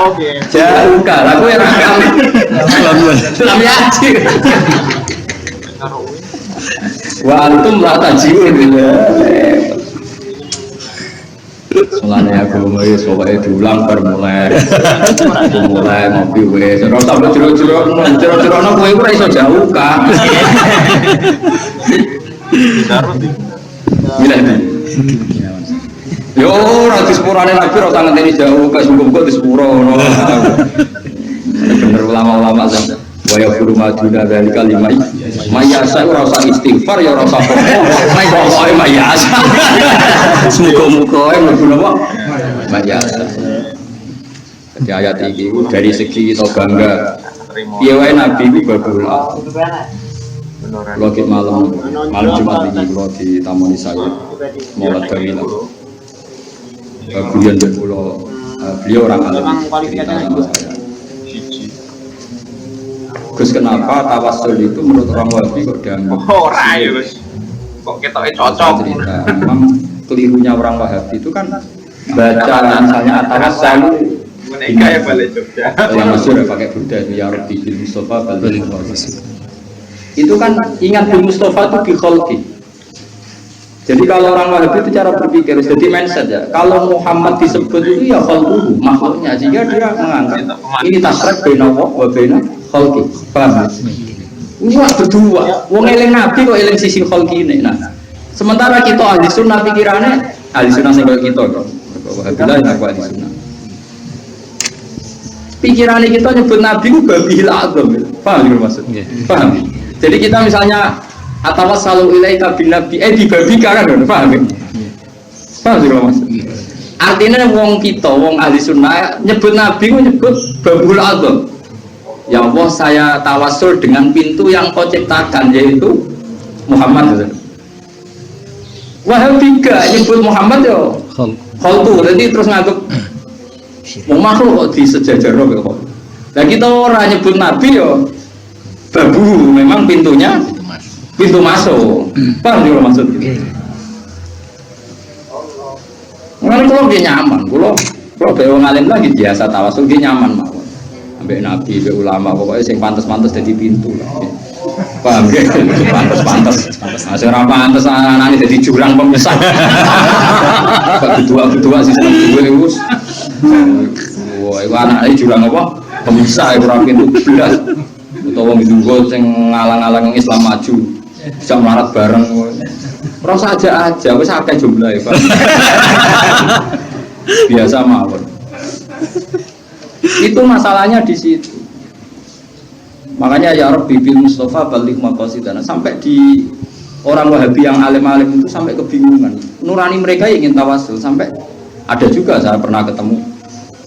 Speaker 1: Oke. Jauh kan aku ya rakam. Salam yaji. Wa antum la tajiun gitu. Mulane aku mulai soalnya diulang mulai ngopi wes. Ora sampe jero-jero kowe ora iso jauh kan. Yo ora disepurane Nabi ora tangan ini jauh ke sungguh-sungguh disepuro ngono. Bener ulama-ulama zat. Wa yaqulu maduna dzalika limai mayasa ora usah istighfar ya ora usah pokoke mayasa. Muga-muga mlebu napa? Mayasa. Jadi ayat iki dari segi kita bangga. Piye wae Nabi iku babula. Kalau malam Jumat ini kalau ditamoni saya mulai dari kemudian beliau orang alim cerita sama saya. Gus kenapa tawassul itu menurut orang Wahabi kok dianggap?
Speaker 2: Ora ya Gus. Kok ketoknya cocok.
Speaker 1: Cerita memang kelirunya orang Wahabi itu kan baca misalnya tawassul
Speaker 2: menikah ya balik Jogja.
Speaker 1: yang masyhur pakai Buddha itu ya Rabbi bil Mustafa balik itu kan ingat bil Mustafa itu bi khalqi. Jadi kalau orang Wahabi itu cara berpikir jadi mindset ya. Kalau Muhammad disebut itu ya khalquhu makhluknya sehingga dia menganggap ini tasrif baina wa baina khalqi. Paham? Wah berdua. Wong eling Nabi kok eling sisi khalqi ini. Nah, sementara kita ahli sunnah pikirannya ahli sunnah sing kita kok. Wahabilah yang aku ahli sunnah. Pikirannya kita nyebut Nabi itu babil azam. Paham ya maksudnya? Paham? Jadi kita misalnya atawassalu ilaika bin nabi di babi kan paham ya? Paham ya maksudnya? Artinya wong kita, wong ahli sunnah nyebut Nabi itu nyebut babul azam. Ya Allah saya tawassul dengan pintu yang kau ciptakan yaitu Muhammad. Wahabi gak nyebut Muhammad ya khalqu. Jadi terus nganggep wong makhluk kok disejajarno kok. Lah kita ora nyebut Nabi ya babu, memang pintunya pintu masuk. Paham ya maksudnya? Kan kalau dia nyaman, kalau bawa ngalim lagi biasa tawasul dia nyaman mawon. Ambek nabi, ambek ulama, pokoknya sing pantes-pantes jadi pintu lah. Paham ya? Pantes-pantes. Nah, sing ora pantes anane dadi jurang pemisah. Kedua-kedua sih seneng duwe wis. Wah, iku anake jurang apa? Pemisah iku ora pintu blas. Utawa wong ndunggo sing ngalang-alang Islam maju. Bisa melarat bareng. Rasa aja wis akeh jumlahe, Pak. Biasa mawon. Itu masalahnya di situ. Makanya ya Rabbi bil Mustafa balik maqasidana, sampai di orang Wahabi yang alim-alim itu sampai kebingungan. Nurani mereka ingin tawasul, sampai ada juga saya pernah ketemu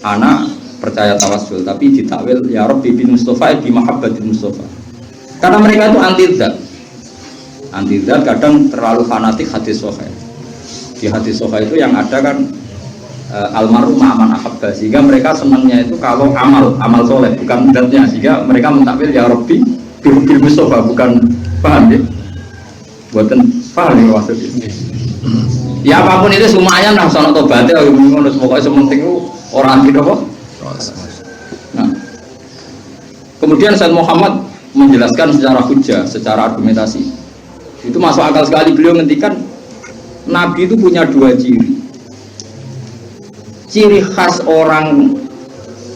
Speaker 1: anak percaya tawasul tapi ditakwil ya Rabbi bil Mustafa bi mahabbatil Mustafa. Karena mereka itu anti zat kadang terlalu fanatik hadis sahih. Di hadis sahih itu yang ada kan almarhum aman ahabba, sehingga mereka senangnya itu kalau amal soleh bukan zatnya, sehingga mereka mentakwil ya Rabbi bil Mustafa, bukan, paham ya? Buatan paham ya maksudnya. Ya apapun itu lumayan lah, soal tobatnya ngono pokoknya sementing itu orang anti apa? Nah, kemudian Said Muhammad menjelaskan secara hujjah, secara argumentasi. Itu masuk akal sekali, beliau ngendikan Nabi itu punya dua ciri. Ciri khas orang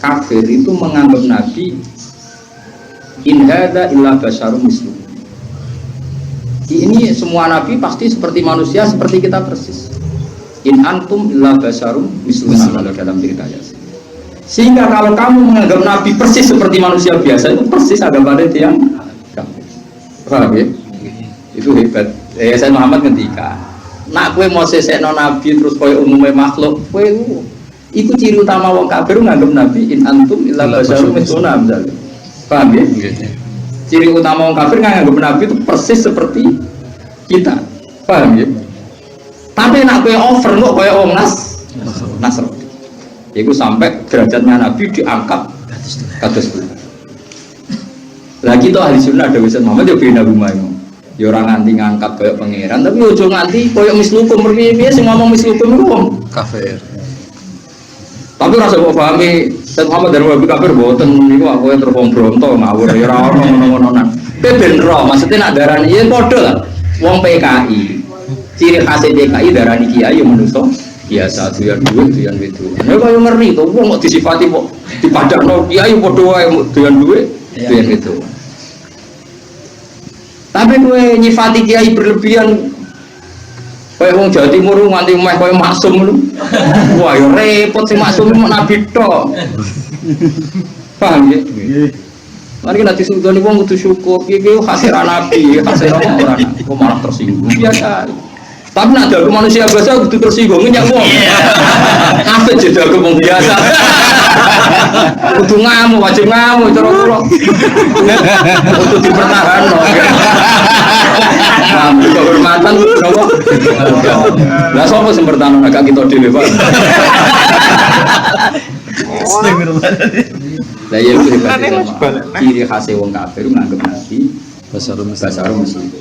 Speaker 1: kafir itu menganggap Nabi in hadza illa basyarum mislukum. Ini semua Nabi pasti seperti manusia, seperti kita persis. In antum illa basyarum mislukum kalau dalam cerita Yasin. Sehingga kalau kamu menganggap Nabi persis seperti manusia biasa, itu persis agapannya yang kafir. Paham ya? Itu hebat. Saya Muhammad ngendika, nak kue mau sesekno Nabi terus koyo umumnya makhluk, kue iku ciri utama wong kafir nganggep Nabi in antum illa basyarum misluna misalnya. Paham ya? Ciri utama wong kafir nganggep Nabi itu persis seperti kita. Paham ya? Tapi nak kowe over kok koyo wong Nasrani. Iku sampai derajatnya Nabi diangkat kados kuwi. Lagi itu ahli sunnah ada Ustaz Muhammad ya bina bumayo. Ya orang nganti ngangkat koyo pangeran, tapi ojo nganti koyo mislukum merpiye sing ngomong mislukum iku wong kafir. Tapi rasa kok pahami Said Muhammad dari Wahabi kafir boten niku aku terus wong bronto ngawur ya ora ono ngono-ngononan. Ben ro maksudnya nak darani ya padha lah. Wong PKI. Ciri khas PKI darani kiai yo manusa biasa duyan duit duyan wedo. Nek koyo ngeri to wong kok disifati kok dipadakno kiai padha wae duyan duit duyan wedo. Tapi kowe nyifati kiai berlebihan kayak wong Jawa Timur nganti meh kayak maksum lu. Wah, ya repot si maksum mau nabi tok. Paham ya? Mari kita disudoni wong kudu syukur. Iki hasil nabi, hasil orang. Kok malah tersinggung. Biasa. Tapi nak ada manusia biasa kudu tersinggung nyak wong. Kabeh jadi aku wong biasa. Kudu ngamuk, wajib ngamuk cara kula. Kudu dipertahanno. Ngamuk kehormatan napa? Lah sapa sing bertahan agak kita dhewe, Pak. Lah ya kuwi ciri khas wong kafir nganggep nabi basarum mesti.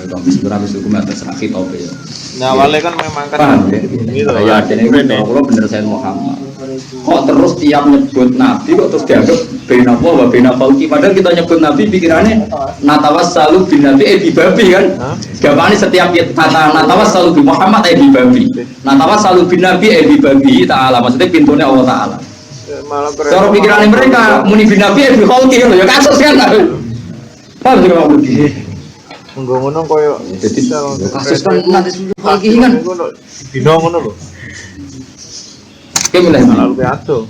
Speaker 1: Kalau misalnya hukum atas rakit apa ya?
Speaker 2: Nah, awalnya kan memang kan
Speaker 1: gitu. Ya, jadi kalau bener saya Muhammad. Kok terus tiap nyebut Nabi kok terus dianggap bena apa wa bena falki, padahal kita nyebut Nabi pikirannya natawassalu bin Nabi bi babi kan? Gapane setiap kata natawassalu bi Muhammad bi babi. Natawassalu bin Nabi bi babi ta'ala, maksudnya pintunya Allah Ta'ala. Cara pikirannya mereka muni bin Nabi bi falki ya kasus kan. Paham sih kalau begini?
Speaker 2: Ngono koyo
Speaker 1: jadi kasus kan nanti falki kan.
Speaker 2: Dino ngono lho.
Speaker 1: Mulai
Speaker 2: lalu pidato.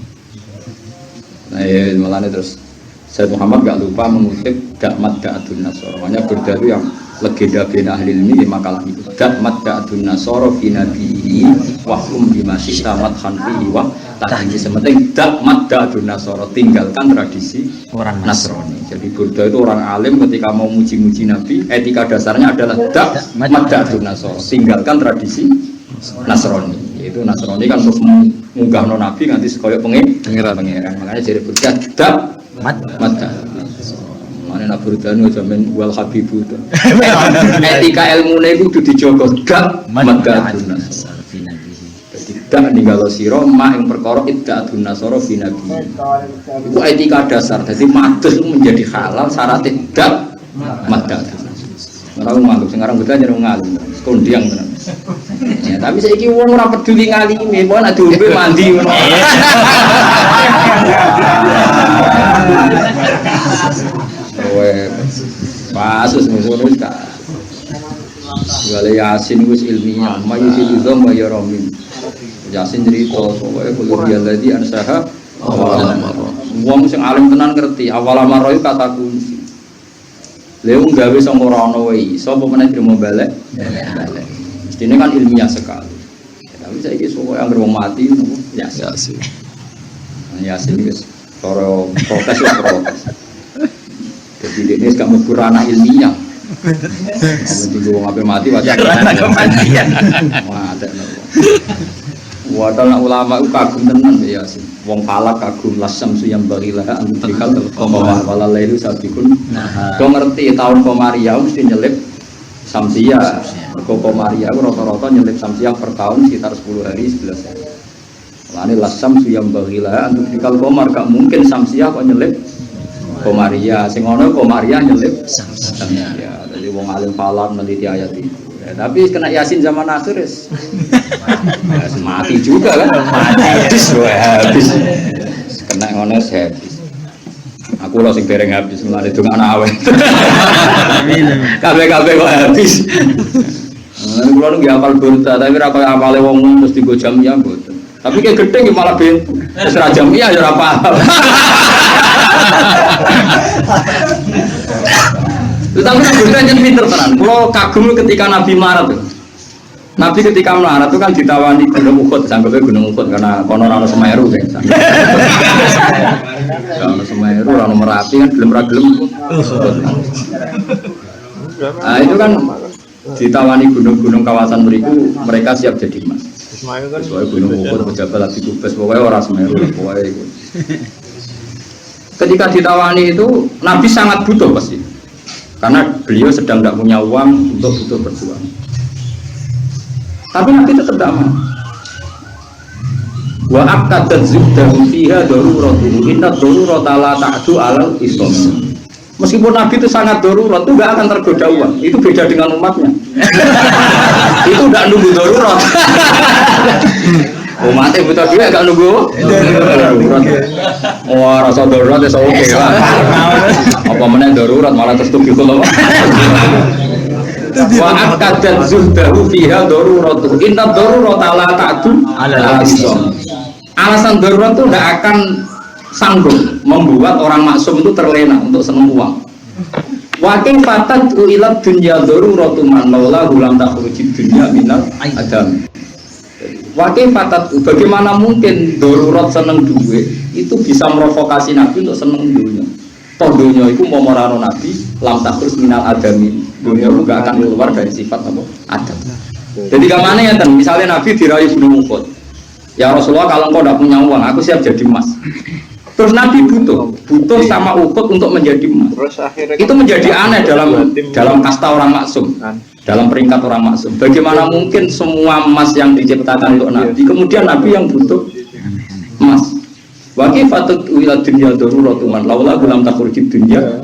Speaker 1: Nah, ya, malah terus Said Muhammad gak lupa mengutip Dakmat Da'atun Nasara. Makanya Burda itu yang legenda bin ahli ilmi di makalah itu. Dakmat Da'atun Nasara fi nabihi wahum bimasih tamat hanfihi wa tahji. Sementing Dakmat Da'atun Nasara, tinggalkan tradisi orang Nasrani. Jadi Burda itu orang alim ketika mau muji-muji Nabi, etika dasarnya adalah Dakmat Da'atun Nasara, tinggalkan tradisi Nasrani. Itu Nasrani kan terus munggah no Nabi nanti sekolah pengiran, makanya jadi berjadak mata. Mana nak berdanu zaman wal habibu itu. Etika ilmu itu dijogo gak mata. Tidak ninggalo sira mak ing perkara iddatun nasara fi nabi. Itu etika dasar. Jadi madus itu menjadi halal syarat tidak madat. Ora nganggep sing aran beda jeneng ngalim. Kondiang tenan. Ya, tapi saiki wong ora peduli ngalime, mau nek diombe mandi ngono. Pasus musuh wis ka. Wale Yasin wis ilmiah, mayu sidizam ya ramin. Yasin cerita pokoke kulo dia tadi ansaha wong sing alim tenan ngerti awal amaro kata kunci. Lha gawe sing ora ana wae iso apa meneh trimo balik. Mestine kan ilmiah sekali. Tapi saiki sok yang wong mati Yasin. Yasin wis cara protes wis protes. Jadi ini gak mlebu ranah ilmiah. Mesti wong ape mati wae kematian. Wadal ulama ku kagum tenan ya sih. Wong falak kagum lasam suyam bagila antikal qamar wala lailu sabikun. Kok ngerti tahun Komariah mesti nyelip samsia. Mergo Komariah rata-rata nyelip samsia per tahun sekitar 10 hari 11 hari. Lane lasam suyam bagila antikal qamar gak mungkin samsia kok nyelip Komariah. Sing ngono Komariah nyelip samsia. Jadi wong alim falak meneliti ayat itu. Ya, tapi kena Yasin zaman akhir ya, mati juga kan, habis, kena ngones habis. Aku lo sing dereng habis, mulai itu nggak nawe. Kabeh kok habis. Kalau lu nggak hafal burda, tapi apa hafalnya wong terus digo jamiah buat. Tapi kayak gede malah bintu, terus jamiah ya apa? Tapi burda jadi pinter tenan. Kalau kagum ketika Nabi marah tuh. Nabi ketika melarat itu kan ditawani Gunung Uhud, sanggupnya Gunung Uhud karena kono rano Semeru kan. Rano Semeru, rano Merapi kan gelem-gelem. Nah itu kan ditawani gunung-gunung kawasan mereka siap jadi emas. Soalnya Gunung Uhud, pejabat Abi Kubes, pokoknya orang Semeru, pokoknya itu. Ketika ditawani itu Nabi sangat butuh pasti, karena beliau sedang tidak punya uang untuk butuh berjuang. Tapi Nabi tetap tidak mau. Wa akadat zubdahu fiha daruratuhu inna darurata la ta'du alal islam. Meskipun Nabi itu sangat darurat, itu tidak akan tergoda uang. Itu beda dengan umatnya. Itu tidak nunggu darurat. Umatnya butuh juga gak nunggu darurat. Wah rasa darurat ya oke lah. Apa meneh darurat malah terus tuh gitu loh. Wa akadat zuhdahu fiha daruratuhu inna darurata la ta'du alal islam. Alasan darurat itu tidak akan sanggup membuat orang maksum itu terlena untuk seneng uang. Wakil fatat uilat dunya daruratu man laula hulam takhrujid dunya minal adam. Wakil fatat bagaimana mungkin darurat seneng duit itu bisa merovokasi Nabi untuk seneng dunia. Toh dunia itu mau merano Nabi lam takhruj minal adami. Dunia juga akan keluar dari sifat apa? Adam. Jadi kemana ya kan? Misalnya Nabi dirayu Gunung Uhud. Ya Rasulullah kalau engkau tidak punya uang, aku siap jadi emas. Terus Nabi butuh sama Uhud untuk menjadi emas. Itu menjadi aneh dalam kasta orang maksum, dalam peringkat orang maksum. Bagaimana mungkin semua emas yang diciptakan untuk Nabi, kemudian Nabi yang butuh emas? Wakil fatut wilayah dunia daruratu man laula gulam takhrujid dunia.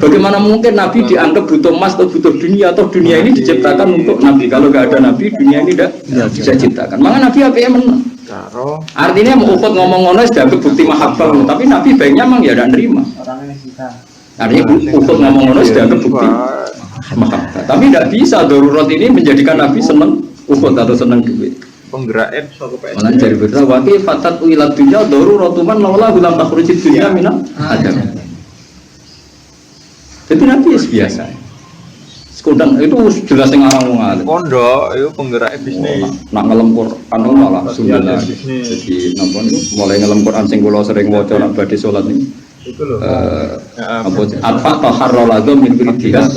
Speaker 1: Bagaimana mungkin Nabi dianggap butuh emas atau butuh dunia, atau dunia ini diciptakan untuk Nabi? Kalau nggak ada Nabi, dunia ini tidak bisa diciptakan. Maka Nabi apa yang menang? Artinya mau Uhud ngomong ngono sudah bukti mahabbah, tapi Nabi baiknya memang ya tidak nerima. Artinya Uhud ngomong ngono sudah bukti mahabbah, tapi tidak bisa darurat ini menjadikan Nabi senang Uhud atau senang duit.
Speaker 2: Penggerak suatu PS.
Speaker 1: Malah dari berita wakil fatat uilat dunya daruratu man laula gulam takhrujid dunya minal adam. Jadi Nabi biasa. Sekundang itu jelas yang orang wong alim.
Speaker 2: Pondok itu penggerak bisnis.
Speaker 1: Nak ngelem Quran malah sunah. Jadi napa niku mulai ngelem Quran sing kula sering waca nak badhe salat niku. Itu lho. Al-Fatah harraladzum min wiridiyah.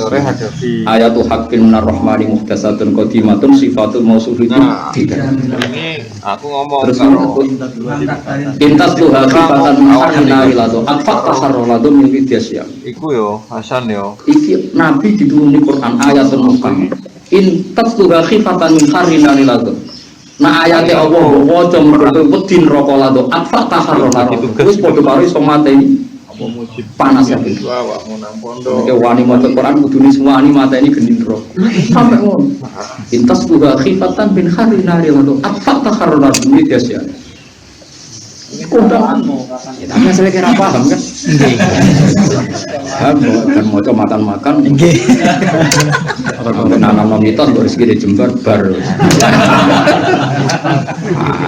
Speaker 1: Ayatu haqqin minar rahmani muhtasatun qadimatun sifatul mausufitu tidak.
Speaker 2: Ini aku ngomong
Speaker 1: terus intas tuh hakikatan ma'ana wiladu Al-Fatah harraladzum min wiridiyah.
Speaker 2: Iku yo Hasan yo.
Speaker 1: Iki Nabi dituruni Quran ayatun muhkam. Intas tuh hakikatan min harrina wiladu. Nah ayate Allah waca mergo wedi neraka lado atfa taharrona. Wis padha karo iso mateni
Speaker 3: apa mujib
Speaker 1: panas ya.
Speaker 3: wa nang pondok.
Speaker 1: Nek wani maca Quran kudune semua wani mateni geni neraka. Sampai ngono. Intas buka khifatan bin harinari lado atfa taharrona ini dia. Kita masalah kira paham kan? Kan mau coba makan-makan. Kalau nanam mitos harus gede jembar baru.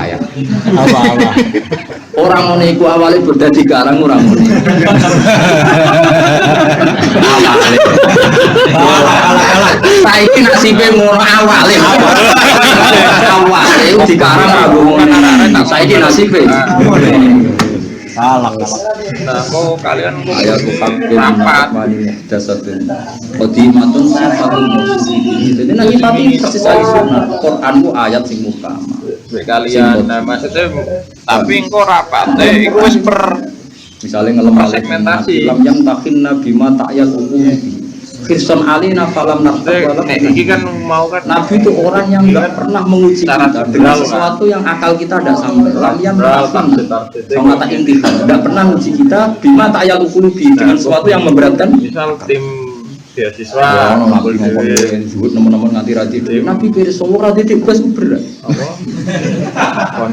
Speaker 1: Ya. Apa-apa. Orang mau iku awalnya berdadi karang orang mau. Saiki nasibe ngono awale. Awale di karang aku ngono. Saiki nasibe. Salah.
Speaker 3: Nah, kok kalian
Speaker 1: Ayat rapat dasatun. Qadimatun sifatun muslimin. Jadi nang nyifati persis sunah. Quranku ayat sing muhkamah.
Speaker 3: kalian nah maksudnya tapi engko rapate iku wis per
Speaker 1: misalnya ngelemah
Speaker 3: segmentasi
Speaker 1: lam yang takin nabi ma ta'yal umum Kirson alina falam nafsu
Speaker 3: iki kan mau kan
Speaker 1: nabi itu orang yang nggak pernah menguji kita dengan sesuatu yang akal kita tidak sampai lam yang takin sama tak intikan tidak pernah menguji kita bima ta'yal ukulubi dengan sesuatu yang memberatkan
Speaker 3: misal tim beasiswa
Speaker 1: nabi ngomong zuhud teman-teman nganti rati nabi beres semua rati beres berat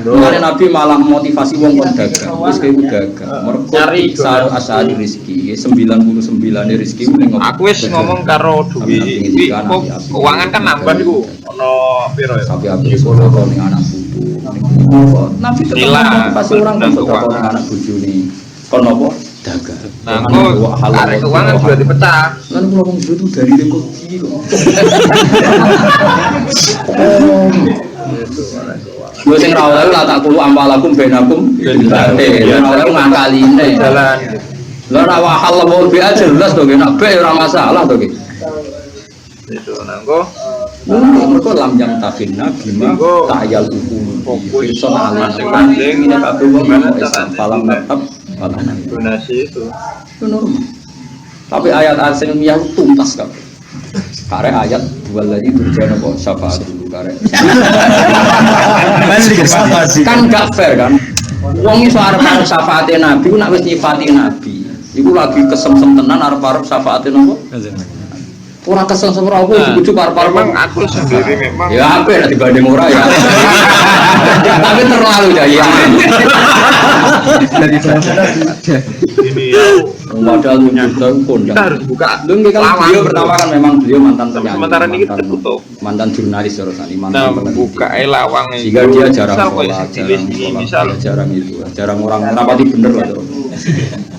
Speaker 1: Makanya Nabi malah motivasi wong kon dagang. Wis kowe dagang. Mergo sar asali rezeki 99 rezeki ning
Speaker 3: aku wis ngomong karo duwi iki keuangan kan nambah iku ono piro ya?
Speaker 1: Sampai habis ora ning anak putu. Nabi tetep motivasi orang kon dagang ning anak bojone. Kon napa? Dagang.
Speaker 3: Nah, kok arek keuangan juga dipecah.
Speaker 1: Lan kula wong itu dari rezeki kok. Gue sing ra oleh lah tak kulo ampalakum benakum bilate. Ora oleh ngakaline.
Speaker 3: Jalan.
Speaker 1: Lah ra wahal mau bi jelas to nek be ora masalah to ki.
Speaker 3: Itu nangko.
Speaker 1: Mergo lam jam tafinna bima ta'yal hukum. Personal masing-masing ini kabeh wong Islam falam tetap falam
Speaker 3: donasi itu.
Speaker 1: Itu normal. Tapi ayat ilmiah tuntas kabeh. Kare ayat dua lagi berjana kok syafaat dulu kare. Kan gak fair kan? Wong iso arep syafaate Nabi ku nek wis nyifati Nabi. Iku lagi kesemsem tenan arep syafaate napa? Ora kesemsem ora apa cukup arep
Speaker 3: Memang aku sendiri memang
Speaker 1: ya apik nek dibanding ora ya. Tapi terlalu ya.
Speaker 3: ini ya
Speaker 1: Padahal muncul kondang.
Speaker 3: kita harus buka
Speaker 1: Dulu kan beliau pertama kan memang beliau mantan penyanyi.
Speaker 3: sementara ini kita tutup.
Speaker 1: Mantan jurnalis Rosani,
Speaker 3: Nah,
Speaker 1: mantan
Speaker 3: buka lawang
Speaker 1: sehingga dia jarang
Speaker 3: misal
Speaker 1: sholat,
Speaker 3: misal
Speaker 1: jarang itu, jarang orang rapati bener lah tuh.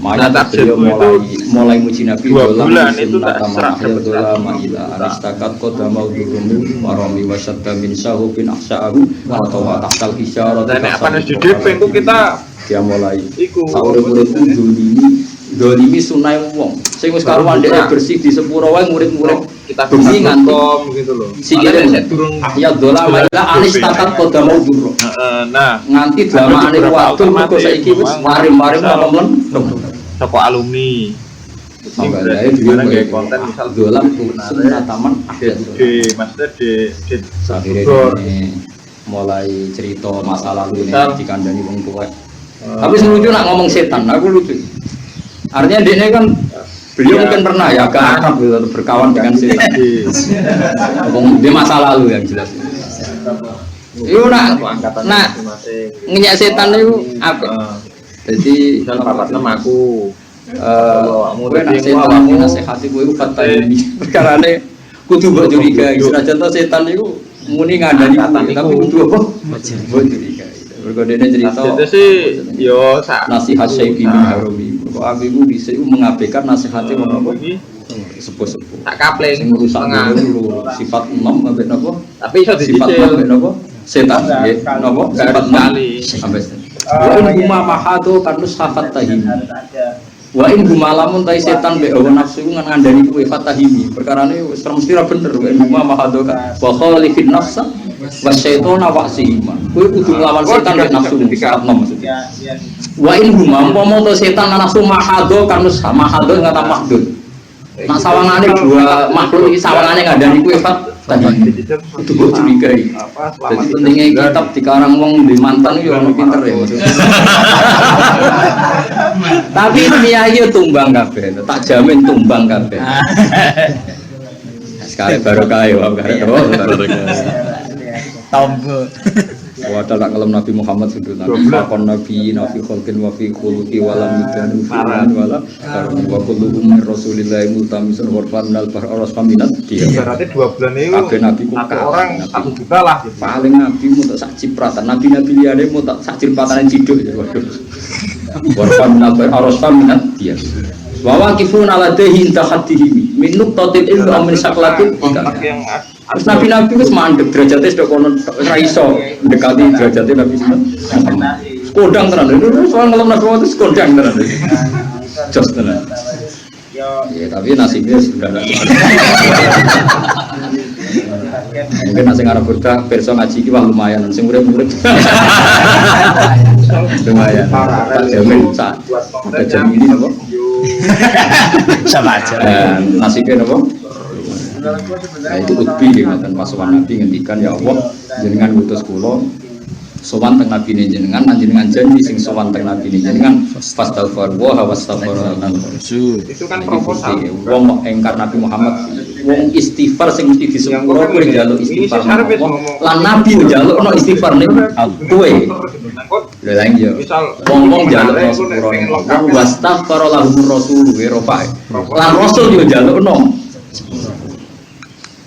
Speaker 1: Makanya
Speaker 3: Nah,
Speaker 1: beliau mulai muji Nabi
Speaker 3: 2 bulan itu tak serak
Speaker 1: dola maila aristakat kota mau dirumu warami wasyadda min syahubin ahsa'ahu atau tahtal isyarat.
Speaker 3: dan apa harus di DP itu kita
Speaker 1: dia mulai
Speaker 3: iku
Speaker 1: urip-urip dolimi sunai wong sing wis karuan dhek bersih di sepuro wae murid-murid
Speaker 3: kita
Speaker 1: bengi
Speaker 3: ngantom gitu loh.
Speaker 1: sikile
Speaker 3: durung
Speaker 1: ya dola maila anis takat kota mau duro
Speaker 3: nah
Speaker 1: nganti dlamane waktu mergo saiki wis maring-maring ngomong
Speaker 3: toko alumni
Speaker 1: sampai
Speaker 3: gimana kayak konten misal
Speaker 1: dolam sunataman
Speaker 3: di maksudnya di
Speaker 1: akhirnya ini mulai cerita masa lalu ini dikandani wong tua. Tapi lucu nak ngomong setan, aku lucu. Artinya dia kan beliau mungkin pernah ya akrab berkawan dengan setan. Ngomong dia masa lalu yang jelas. Iyo nak nginyak setan itu apa? Jadi
Speaker 3: misal papat nama aku
Speaker 1: gue nak setan ini nasihati gue kata ini perkarane kudu mbok curiga senajan to setan itu muni ngandani tapi kudu apa mbok curiga mergo dene cerita
Speaker 3: itu sih yo
Speaker 1: nasihat Syekh bin Harumi kok aku iku bisa mengabaikan nasihatnya ngono apa sepuh-sepuh
Speaker 3: tak kapling
Speaker 1: sing rusak sifat 6 ambek napa
Speaker 3: tapi iso
Speaker 1: sifat ambek napa setan nggih napa sifat kali sampai wa in huma mahadu kanus hafat tahim wa in huma lamun tai setan be hawa nafsu ngan ngandani kuwe fatahimi perkarane wis mesti ra bener wa in huma mahadu wa khalifin nafsa wa syaitana wa sihima kuwi kudu nglawan setan mek nafsu sifat 6 maksudnya wa in huma umpama to setan nafsu mahadu kanus mahadu ngata mahdud nah sawangane dua makhluk iki sawangane ngandani kuwe tadi itu gue curigai. Jadi pentingnya kitab dikarang wong di mantan itu orang pinter ya maksudnya. Tapi kiai itu tumbang kabeh, tak jamin tumbang kabeh. Sekali baru kaya, wah baru tombo. Wadah tak ngelam Nabi Muhammad sudah Nabi Fakon Nabi Kholkin Wafi Khuluki Walam Yudhanu Firman Wala Wa Kullu Umar Rasulillahi Multamisun Warfan Nalbar Oros Paminat dia
Speaker 3: berarti 2 bulan itu
Speaker 1: kabeh Nabi ku
Speaker 3: orang 1 juta lah gitu.
Speaker 1: Paling Nabi mu tak sak cipratan Nabi-Nabi liyane mu tak sak cipratan ciduk ya waduh Warfan Nalbar Oros Paminat dia Wa waqifun ala dahin tahaddihi min nuqtatil ilmi amin saklatin
Speaker 3: yang
Speaker 1: terus Nabi-Nabi wis mandek derajatnya sudah kono ora iso mendekati derajatnya Nabi Muhammad. Kodang tenan. Itu soal ngelam Nabi Muhammad itu kodang tenan. Jos tenan. Ya tapi nasibnya sudah ada. Mungkin nasi ngarep berkah perso ngaji iki wah lumayan sing urip-urip. Lumayan. Tak jamin sak. Ada jam ini apa? Sama aja. Nasibnya apa? Nah, itu utbi dan pasukan Nabi ngendikan ya Allah jenengan ngutus kula sowan teng Nabi jenengan jenengan janji sing sowan teng Nabi jenengan fastaghfir wa wastaghfir
Speaker 3: itu kan proposal
Speaker 1: wong engkar Nabi Muhammad wong istighfar sing mesti disepuro kowe njaluk istighfar lan Nabi njalukno istighfar ning kowe lha lha iya wong njalukno sepuro wastaghfir lahum rasul wa lan rasul yo njalukno.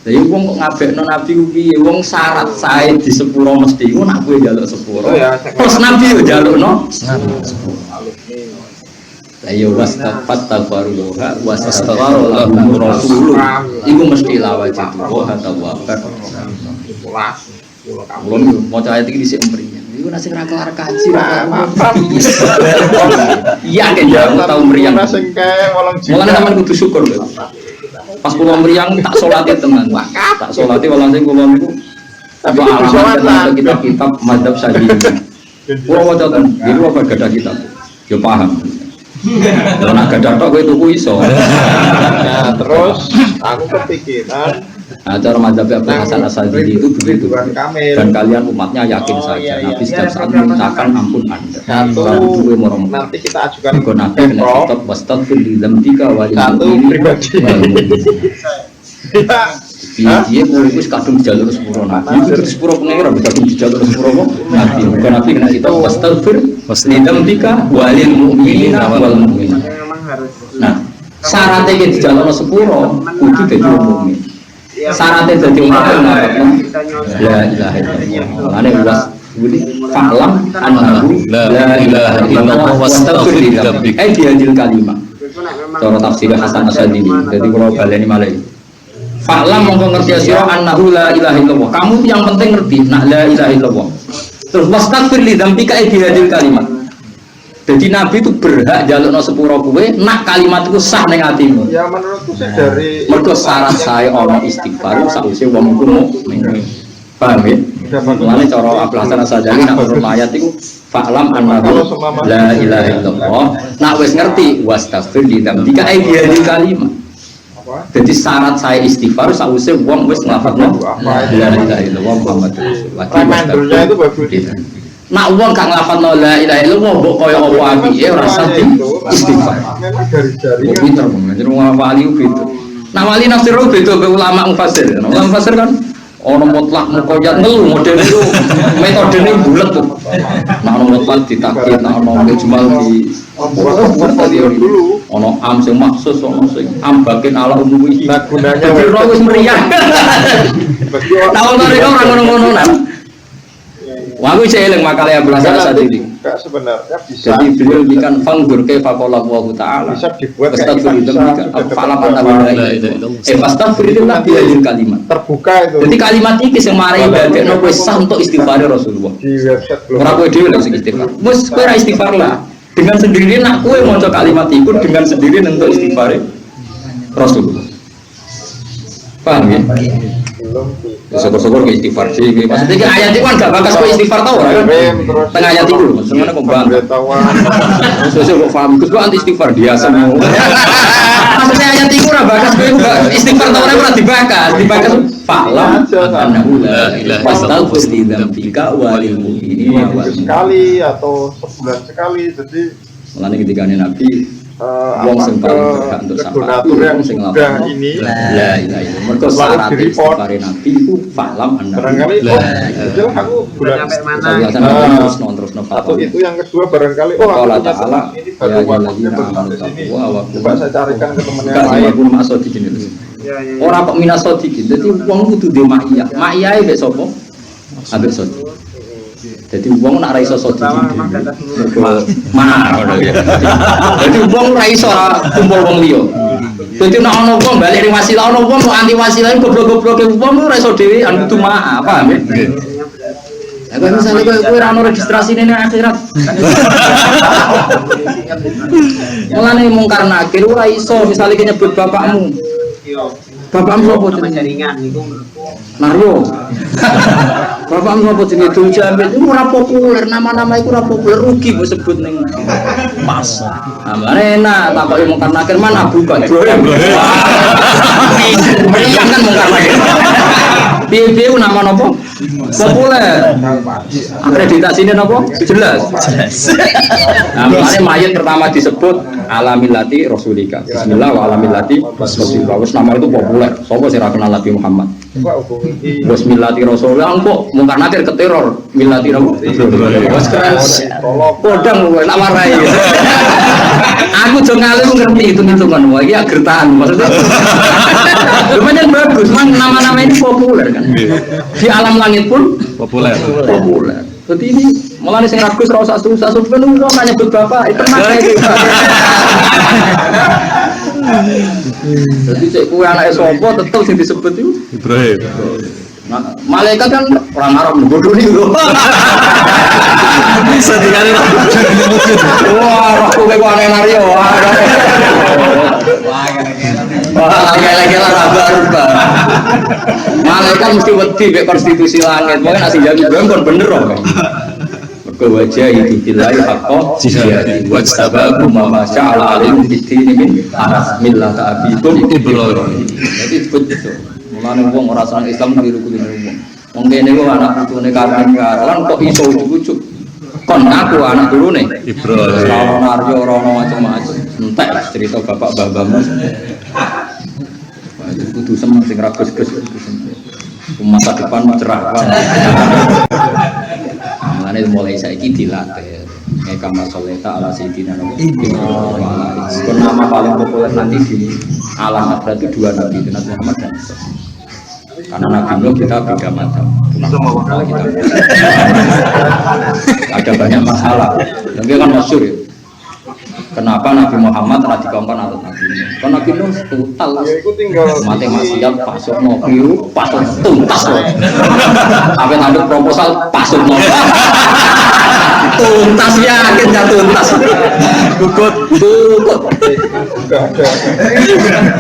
Speaker 1: Jadi wong kok ngabekno Nabi ku piye? Wong syarat sae di sepuro mesti iku nak kowe njaluk sepuro. Terus Nabi yo njalukno. Lah yo wastaghfiru lahum rasul. Iku mesti lawajib wa tawafar. Mulane maca ayat iki dhisik mriyang. Iku nek sing ra kelar kaji ra iya kan ya tau mriyang. Mulane sampean kudu syukur lho. Pas kula mriyang tak salate tenan. Tak salate walang sing kula niku tapi alamat kitab madzhab Syafi'i. Kula waca ten, iki apa gadah kitab. Yo paham. Lah nek gadah tok kowe tuku iso.
Speaker 3: Nah, terus aku kepikiran
Speaker 1: cara madzhab Abu Hasan Asy'ari itu begitu. Dan kalian umatnya yakin saja Nabi setiap saat memintakan ampun Anda.
Speaker 3: Satu nanti kita ajukan
Speaker 1: ke Nabi kitab wastaghfir li dzambika wa
Speaker 3: satu pribadi.
Speaker 1: Iya, boleh wis kadung jalur sepuro Nabi. Itu sepuro pengira bisa kadung jalur sepuro Nabi. Bukan Nabi kena kita wastaghfir li dzambika wa lil mu'minina wal mu'minat. Nah, syaratnya yang di jalur sepuro kudu dadi mukmin. Syaratnya jadi orang la ilaha illallah. Ane was ini fa'lam annahu la ilaha illallah wastaghfir li dzambik. Dihadil kalimat. Cara tafsir Hasan Asy'ari. Jadi kalau baleni malih. Fa'lam mongko ngerti sira annahu la ilaha illallah. Kamu yang penting ngerti nak la ilaha illallah. Terus wastaghfir li dzambika dihadil kalimat. Jadi Nabi itu berhak jalukno sepuro kowe nak kalimat itu sah ning atimu.
Speaker 3: Ya menurutku sih dari
Speaker 1: mergo syarat saya ana istighfar sakwise wong iku mukmin. Paham ya? Mulane cara Abu Hasan Asy'ari nak urut ayat iku fa'lam annahu la ilaha illallah. Nak wis ngerti wastaghfir li dzambika di kalimat. Jadi syarat saya istighfar sakwise wong wis nglafadzno la ilaha illallah Muhammadur Rasulullah.
Speaker 3: Mandulnya itu bagus.
Speaker 1: Nak wong gak nglafadzno la ilaha illallah mbok kaya apa apike ora usah istighfar.
Speaker 3: Memang dari
Speaker 1: Pinter menjadi wali itu. Nah wali nafsir beda be ulama mufassir. Ulama mufassir kan orang mutlak mukoyat ngeluh model itu metodenya bulat tuh. Nah orang mutlak ditakdir, nah orang jumal di
Speaker 3: dulu.
Speaker 1: Ono am sing maksus, ono sing am bagian ala umum iki.
Speaker 3: Nah gunanya
Speaker 1: wis meriah. Tahu mereka orang ngono-ngono nah. Wah, aku saya eling makalah Abu Hasan Asy'ari.
Speaker 3: Sebenarnya bisa.
Speaker 1: Jadi beliau bikin fanggur ke faqala Allah Ta'ala.
Speaker 3: Bisa dibuat
Speaker 1: kayak kita bisa. Falaman fastaghfirillah bil kalimat.
Speaker 3: Terbuka itu.
Speaker 1: Jadi kalimat iki sing mari dadekno kowe sah untuk istighfar Rasulullah.
Speaker 3: Di website belum.
Speaker 1: Ora kowe dhewe sing istighfar. Wis kowe ra istighfar lah. Dengan sendiri nak kowe maca kalimat iku dengan sendiri untuk istighfar Rasulullah. Paham ya? Syukur-syukur ke istighfar sih. Maksudnya ke ayat itu kan gak bakas ke istighfar tau kan? Tengah ayat itu, maksudnya kok bang. Sesuai kok paham, terus anti istighfar dia semua. Maksudnya ayat itu ora bakas ke istighfar tau ora dibakas falam karena pasal pasti dalam tiga walil ini
Speaker 3: sekali atau sebulan sekali, jadi
Speaker 1: mulane ketika Nabi wong sing paling berhak untuk syafaat
Speaker 3: yang
Speaker 1: sing
Speaker 3: sudah ini
Speaker 1: la ilaha illallah mergo syarat istighfar Nabi itu falam
Speaker 3: barangkali itu aku bulan
Speaker 2: sampai mana
Speaker 1: terus
Speaker 3: atau itu yang kedua barangkali
Speaker 1: Allah Ta'ala
Speaker 3: ini baru waktunya berhenti di sini. Coba saya carikan ke teman yang lain.
Speaker 1: Pun masuk di sini. Orang kok minas sodikin, jadi uang kudu di ma'iyah. Ma'iyah itu apa? Ambek sodi. Jadi uang nak raiso sodikin. Mana? Jadi uang raiso kumpul uang liyo. Jadi nak ono uang balik di wasilah, ono uang mau anti wasilah itu goblok-goblok uang itu raiso dewi, anu itu maaf, paham ya? Kalau misalnya kau rano registrasi ini akhirat, malah nih mungkar nakir, raiso misalnya nyebut bapakmu. Bapakmu apa jaringan itu? Nario. Bapakmu apa jenis itu jamit itu ora populer, nama-nama itu ora populer, rugi gue sebut neng pas. Nah, enak, tak kau mungkar nakir mana bukan? Meriang kan mungkar nakir. Biu nama nopo populer. Akreditasinya nopo jelas. Nah, makanya mayat pertama disebut alamillati rasulika. Bismillah wa alamillati rasulika. Wes nama itu populer. Sopo sih kenal Nabi Muhammad. Bismillati rasulillah. Kok mungkar nakir keteror millati nopo. Wes keren. Kodang nak warai. Aku jongali ngerti hitung-hitungan. Wah, iya gertahan maksudnya. Lumayan bagus, nama-nama ini populer kan. Di alam langit pun populer. Jadi ini malah nih saya ragu serasa susah kan uang hanya bapak itu mana itu. Jadi cek kue anak sopo tetap sih disebut itu Ibrahim. Nah, malaikat kan orang Arab bodoh nih loh. Sedih kali lah. Wah, aku kayak aneh Mario. Wah, gila-gila raba-raba. Malaikat mesti wedi mek konstitusi langit. Mungkin asing jago bener bener kok. Mergo wajah itu billahi haqqo jihadi wa sababu ma sya'ala alaihi bidini min anas millata abikum Ibrahim. Jadi begitu. Mulane wong ora seneng Islam niru-niru wong. Wong kene ku anak putune Karang lan kok iso ujug-ujug. Kon aku anak turune Ibrahim. Ora Mario ora macam-macam. Entek cerita bapak mbah-mbahmu. Kudu semen sing ragus-gus masa depan cerah. Mulane mulai saiki dilatih. Eka masoleta ala sayyidina Nabi. Nama paling populer nanti di alam berarti dua nabi, Nabi Muhammad dan Isa. Karena Nabi Nuh kita beda madzhab. Ada banyak masalah. Tapi kan masyhur ya. Kenapa Nabi Muhammad telah dikongkon atau Nabi Nuh? Karena Nabi Nuh total mati maksiat pasuk mobil pasuk tuntas loh. Apa tanduk proposal pasuk mobil tuntas yakin ya tuntas. Bukut.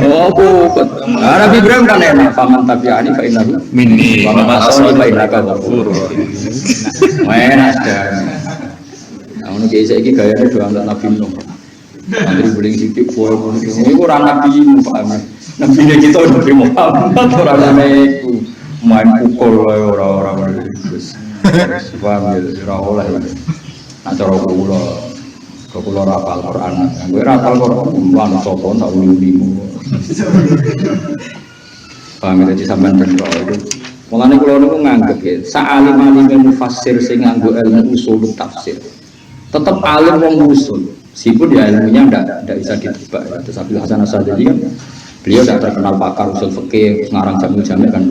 Speaker 1: Oh bukut. Nabi Ibrahim kan enak. Faman tabi'ani fa innahu minni wa man asani fa innaka ghafurur rahim. Enak dah. Nah, ini saiki gayane doa Nabi Nuh. Antri beling sidik kowe ngono iku ora nabi paham. Nabi kita Nabi Muhammad ora nabi main pukul wae ora wis. Paham ya ora oleh. Nah cara kula rapal Quran. Kowe rapal Quran lan sapa tak uli-ulimu. Paham ya sampean bener itu. Mulane kula niku nganggep ya, sa'alim-alim mufassir sing nganggo ilmu usul tafsir. Tetep alim wong usul. Meskipun dia ilmunya tidak bisa ditebak. Terus Abdul Hasan As-Sadili kan beliau tidak terkenal pakar usul fikih, ngarang jamu-jamu kan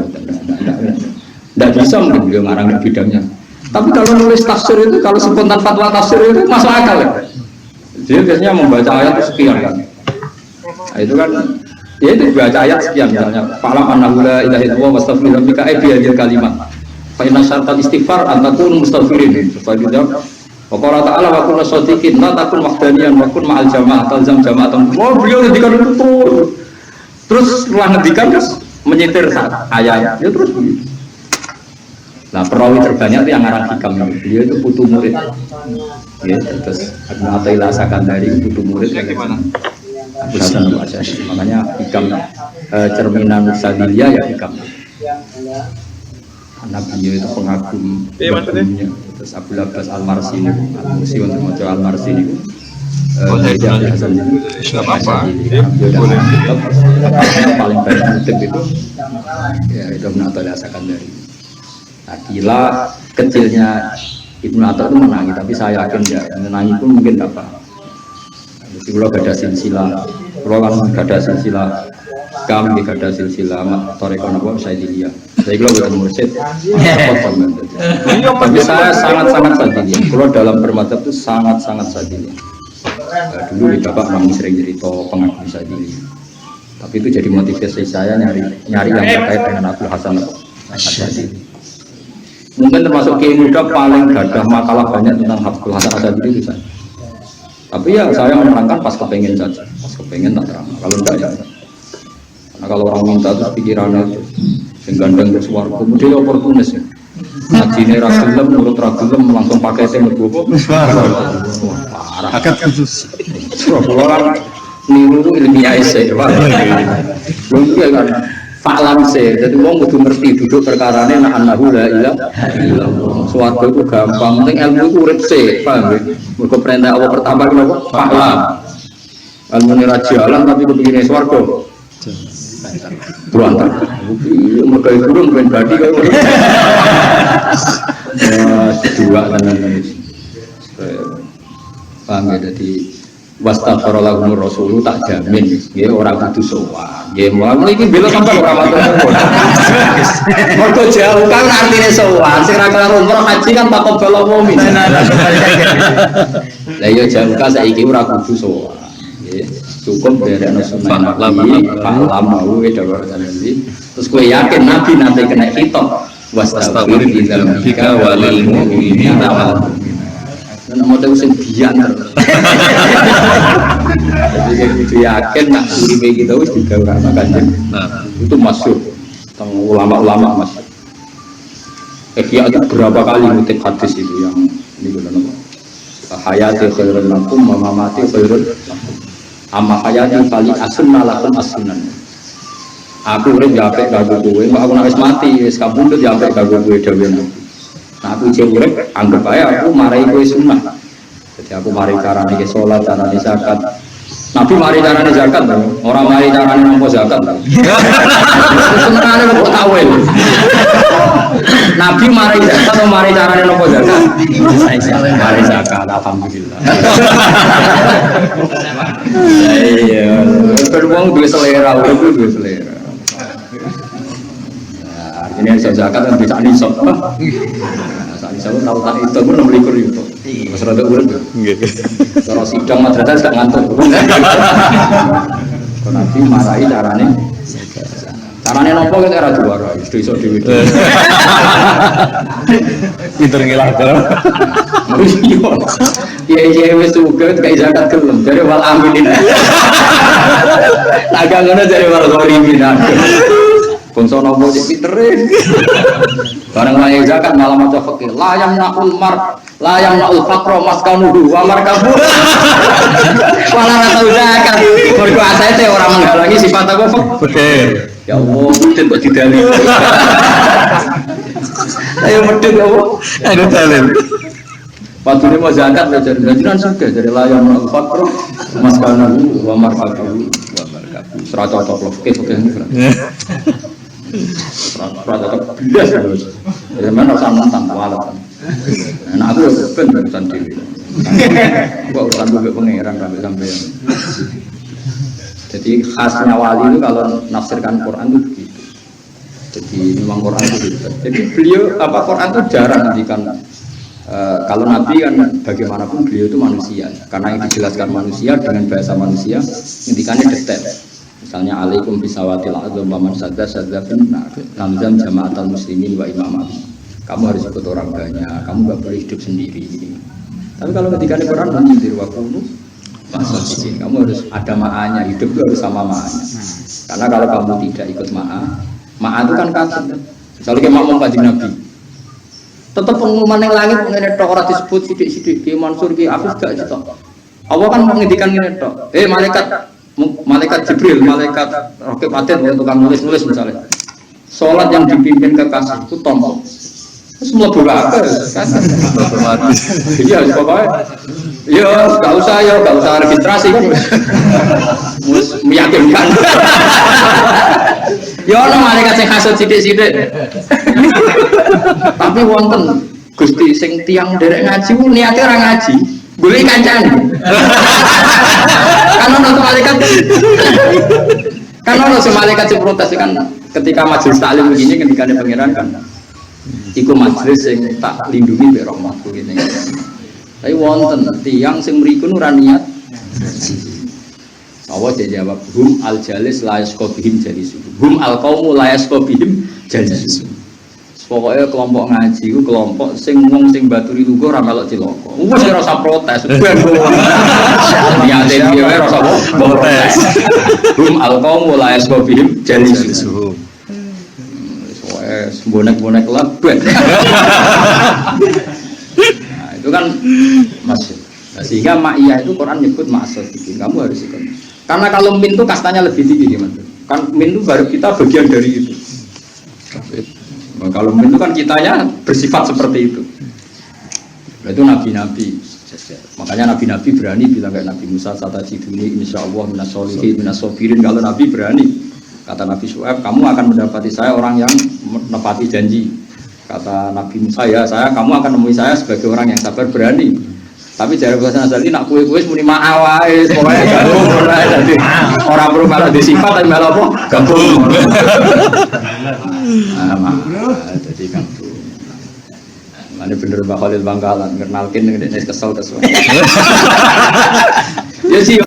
Speaker 1: tidak bisa mungkin beliau ngarang di bidangnya. Tapi kalau nulis tafsir itu, kalau spontan fatwa tafsir itu masuk akal ya. Dia biasanya membaca ayat sekian kan. Nah, itu kan ya itu baca ayat sekian misalnya fa'lam annahu la ilaha illallah wastaghfir rabbika bi hadhil kalimat. Fa inna syartal istighfar an takun mustaghfirin. Supaya dijawab Pokoknya ta'ala wa kunna shodikin la takun wahdaniyan wa kun ma'al jamaah talzam jamaah. Oh beliau ngedikan itu terus setelah ngedikan menyetir ayat ya terus begitu. Nah perawi terbanyak itu yang ngarang hikam dia itu putu murid ya, terus Abu Athaillah Sakandari putu murid
Speaker 3: Yang gimana?
Speaker 1: Abu Hasan Al-Asy'ari, makanya hikam cerminan Sadiliyah ya hikam. Nabi itu pengagum
Speaker 3: maksudnya?
Speaker 1: terus Abu Abbas Al-Marsini Al-Musi untuk mojo Al-Marsini
Speaker 3: Nggak apa-apa. Boleh.
Speaker 1: paling banyak kutip itu ya itu Ibnu Athaillah Sakandari. Nah, gila kecilnya Ibnu Athaillah itu menangi, tapi saya yakin ya menangi pun mungkin apa. Jadi kalau gak ada silsilah, kalau kan gak ada silsilah, kami gak ada silsilah, Thariqah Nabawi saya dilihat. Saya kalau bukan mursyid, tapi saya sangat-sangat sadili. Kalau dalam bermadzhab itu sangat-sangat sadili. Dulu di bapak memang sering cerita pengagum sadili. Tapi itu jadi motivasi saya nyari yang terkait dengan Abdul Hasan Asy'ari. Mungkin termasuk kiai muda paling gadah makalah banyak tentang Abdul Hasan Asy'ari itu saya. Tapi ya saya menerangkan pas kepengen saja, pas kepengen tak terang. Kalau enggak ya, karena kalau orang minta terus pikirannya itu gandeng ke suarga, kemudian oportunis ya. Ngajinya ragilem, menurut ragilem langsung pakai saya ngebuku. Parah.
Speaker 4: Akad khusus.
Speaker 1: Orang niru ilmiah saya, belum ya kan. Faklam sih, jadi wong kudu ngerti duduk perkarane nak anahu la ilaha illallah. Suwarga itu gampang, penting ilmu itu urip sih, paham ya? Mergo perintah Allah pertama kenapa? Faklam. Ilmu ini jalan tapi kepingin suwarga. Buantar. Iya, mergo burung ben badi kaya ngono. Dua tenan-tenan. Paham ya, jadi wastaghfara lahum rasul tak jamin nggih ora kudu sowan nggih mulai iki bela sampai ora matur mergo jauh kan artine sowan sing ra kelar umroh haji kan taqabbal mu'min lah yo jauh kan saiki ora kudu sowan nggih cukup berekno sunah nabi palam mau dawuh Nabi terus kowe yakin nabi nanti kena hitung wastaghfir lidzambika walil mu'minina wal dan mau tahu sendirian terus. Jadi kayak gitu yakin nak uripe kita wis digawe kanjeng. Nah, itu masyhur tentang ulama-ulama mas. Dia itu berapa kali ngutip hadis itu yang ini benar hayati khairun lakum wa mamati khairun amma hayati kali asunna lakum asunan. Aku urip ya apik kanggo kowe, aku nek wis mati wis kabundut ya apik kanggo kowe dhewe. Nah aku urip anggap aja aku marai kowe sunnah. Jadi aku mari carane ke salat, carane zakat. Nabi mari carane zakat, orang mari carane nampa zakat. Senengane kok tawel. Nabi mari zakat atau mari carane nampa zakat? Mari zakat, alhamdulillah. Iya, beruang duwe selera, urip duwe selera. Ini yang zakat kan bisa nisab. Saat nisab tahu tak itu pun 6 itu. Mas rada urip. Kalau sidang madrasah sudah ngantuk. Kalau nanti marahi carane. Carane nopo kita ora juara, iso dhewe.
Speaker 4: Pinter ngilah kalau.
Speaker 1: Iya wis suka kayak zakat gelem. Dari wal amilin. Agak ngono dari wal ghorimin. Bangsa nopo cek pintere. Barang layak zakat malah maca fikih. La yamna'ul mar, la yamna'ul faqra maskanuhu wa markabu. Wala ra tau zakat. Mergo asate ora menghalangi sifat apa fakir. Ya Allah, mudin kok didali. Ayo mudin ya Allah.
Speaker 4: Ada talent.
Speaker 1: Padune mau zakat ya jenengan saged dari la yamna'ul faqra maskanuhu wa markabu. Serata cocok fikih ini. Rata bias terus. Jadi mana sama tanpa alat. Nah aku ya ben urusan diri. Gua urusan gue pengeran sampai. Jadi khasnya wali itu kalau nafsirkan Quran itu begitu. Jadi memang Quran itu begitu. Jadi beliau Quran itu jarang nantikan. Kalau Nabi kan bagaimanapun beliau itu manusia. Karena yang dijelaskan manusia dengan bahasa manusia, intikannya detail. Misalnya alaikum bisawatil azam wa man sadda finnar lamzam jama'atul muslimin wa imamah. Kamu harus ikut orang banyak, kamu gak boleh hidup sendiri. Tapi kalau ketika di Quran menyindir wakunu masa di sini kamu harus ada ma'anya, hidup itu harus sama ma'anya. Karena kalau kamu tidak ikut ma'a, Ma'a itu kan kasih. Misalnya kayak makmum Kanjeng Nabi. Tetap pengumuman yang langit mengenai tok ora disebut sidik-sidik Ki Mansur Ki Afif gak sitok. Allah kan menghentikan ngene tok. Malaikat Jibril, malaikat Raqib Atid tukang nulis-nulis misalnya. Salat yang dipimpin kekasih itu tombol. Terus mlebu kabeh. Iya pokoknya. Ya, gak usah registrasi kan. Meyakinkan. Ya ono malaikat sing hasud sithik-sithik. Tapi wonten Gusti sing tiyang derek ngaji niate ora ngaji, golek kancane. Kan ono malaikat. Kan ono malaikat sing protes kan ketika majelis taklim begini ketika ada pangeran kan. Iku majelis sing tak lindungi mbek rahmatku ngene. Tapi wonten tiyang sing mriku ora niat. Allah jawab hum al jalis la yasqobihim jalisu. Hum al qaumu la yasqobihim jalisu. Pokoknya kelompok ngaji ku kelompok sing wong sing baturi lugu ora melok cilaka. Wis ora usah protes. Niate dhewe ora usah protes. Hum al qaumu la yasqobihim jalisu. Bonek-bonek lebet. Nah, itu kan masuk. Nah, sehingga ma'iyah itu Quran nyebut ma'asodikin. Kamu harus ikut. Karena kalau min itu kastanya lebih tinggi gimana? Kan min itu baru kita bagian dari itu. Nah, kalau min itu kan kitanya bersifat seperti itu. Nah, itu nabi-nabi. Makanya nabi-nabi berani bilang kayak Nabi Musa satajiduni insyaallah minasolihin minasofirin. Kalau nabi berani. Kata Nabi Syuaib, kamu akan mendapati saya orang yang menepati janji. Kata Nabi Musa, ya kamu akan menemui saya sebagai orang yang sabar berani. Tapi dari bahasa Azali nak kue-kue muni ma'awai, pokoknya gabung. Orang perlu malah disifat tapi malah apa? Gabung. Jadi gabung. Ini bener Mbak Khalil Bangkalan, ngenalkin ini kesel. Ya sih.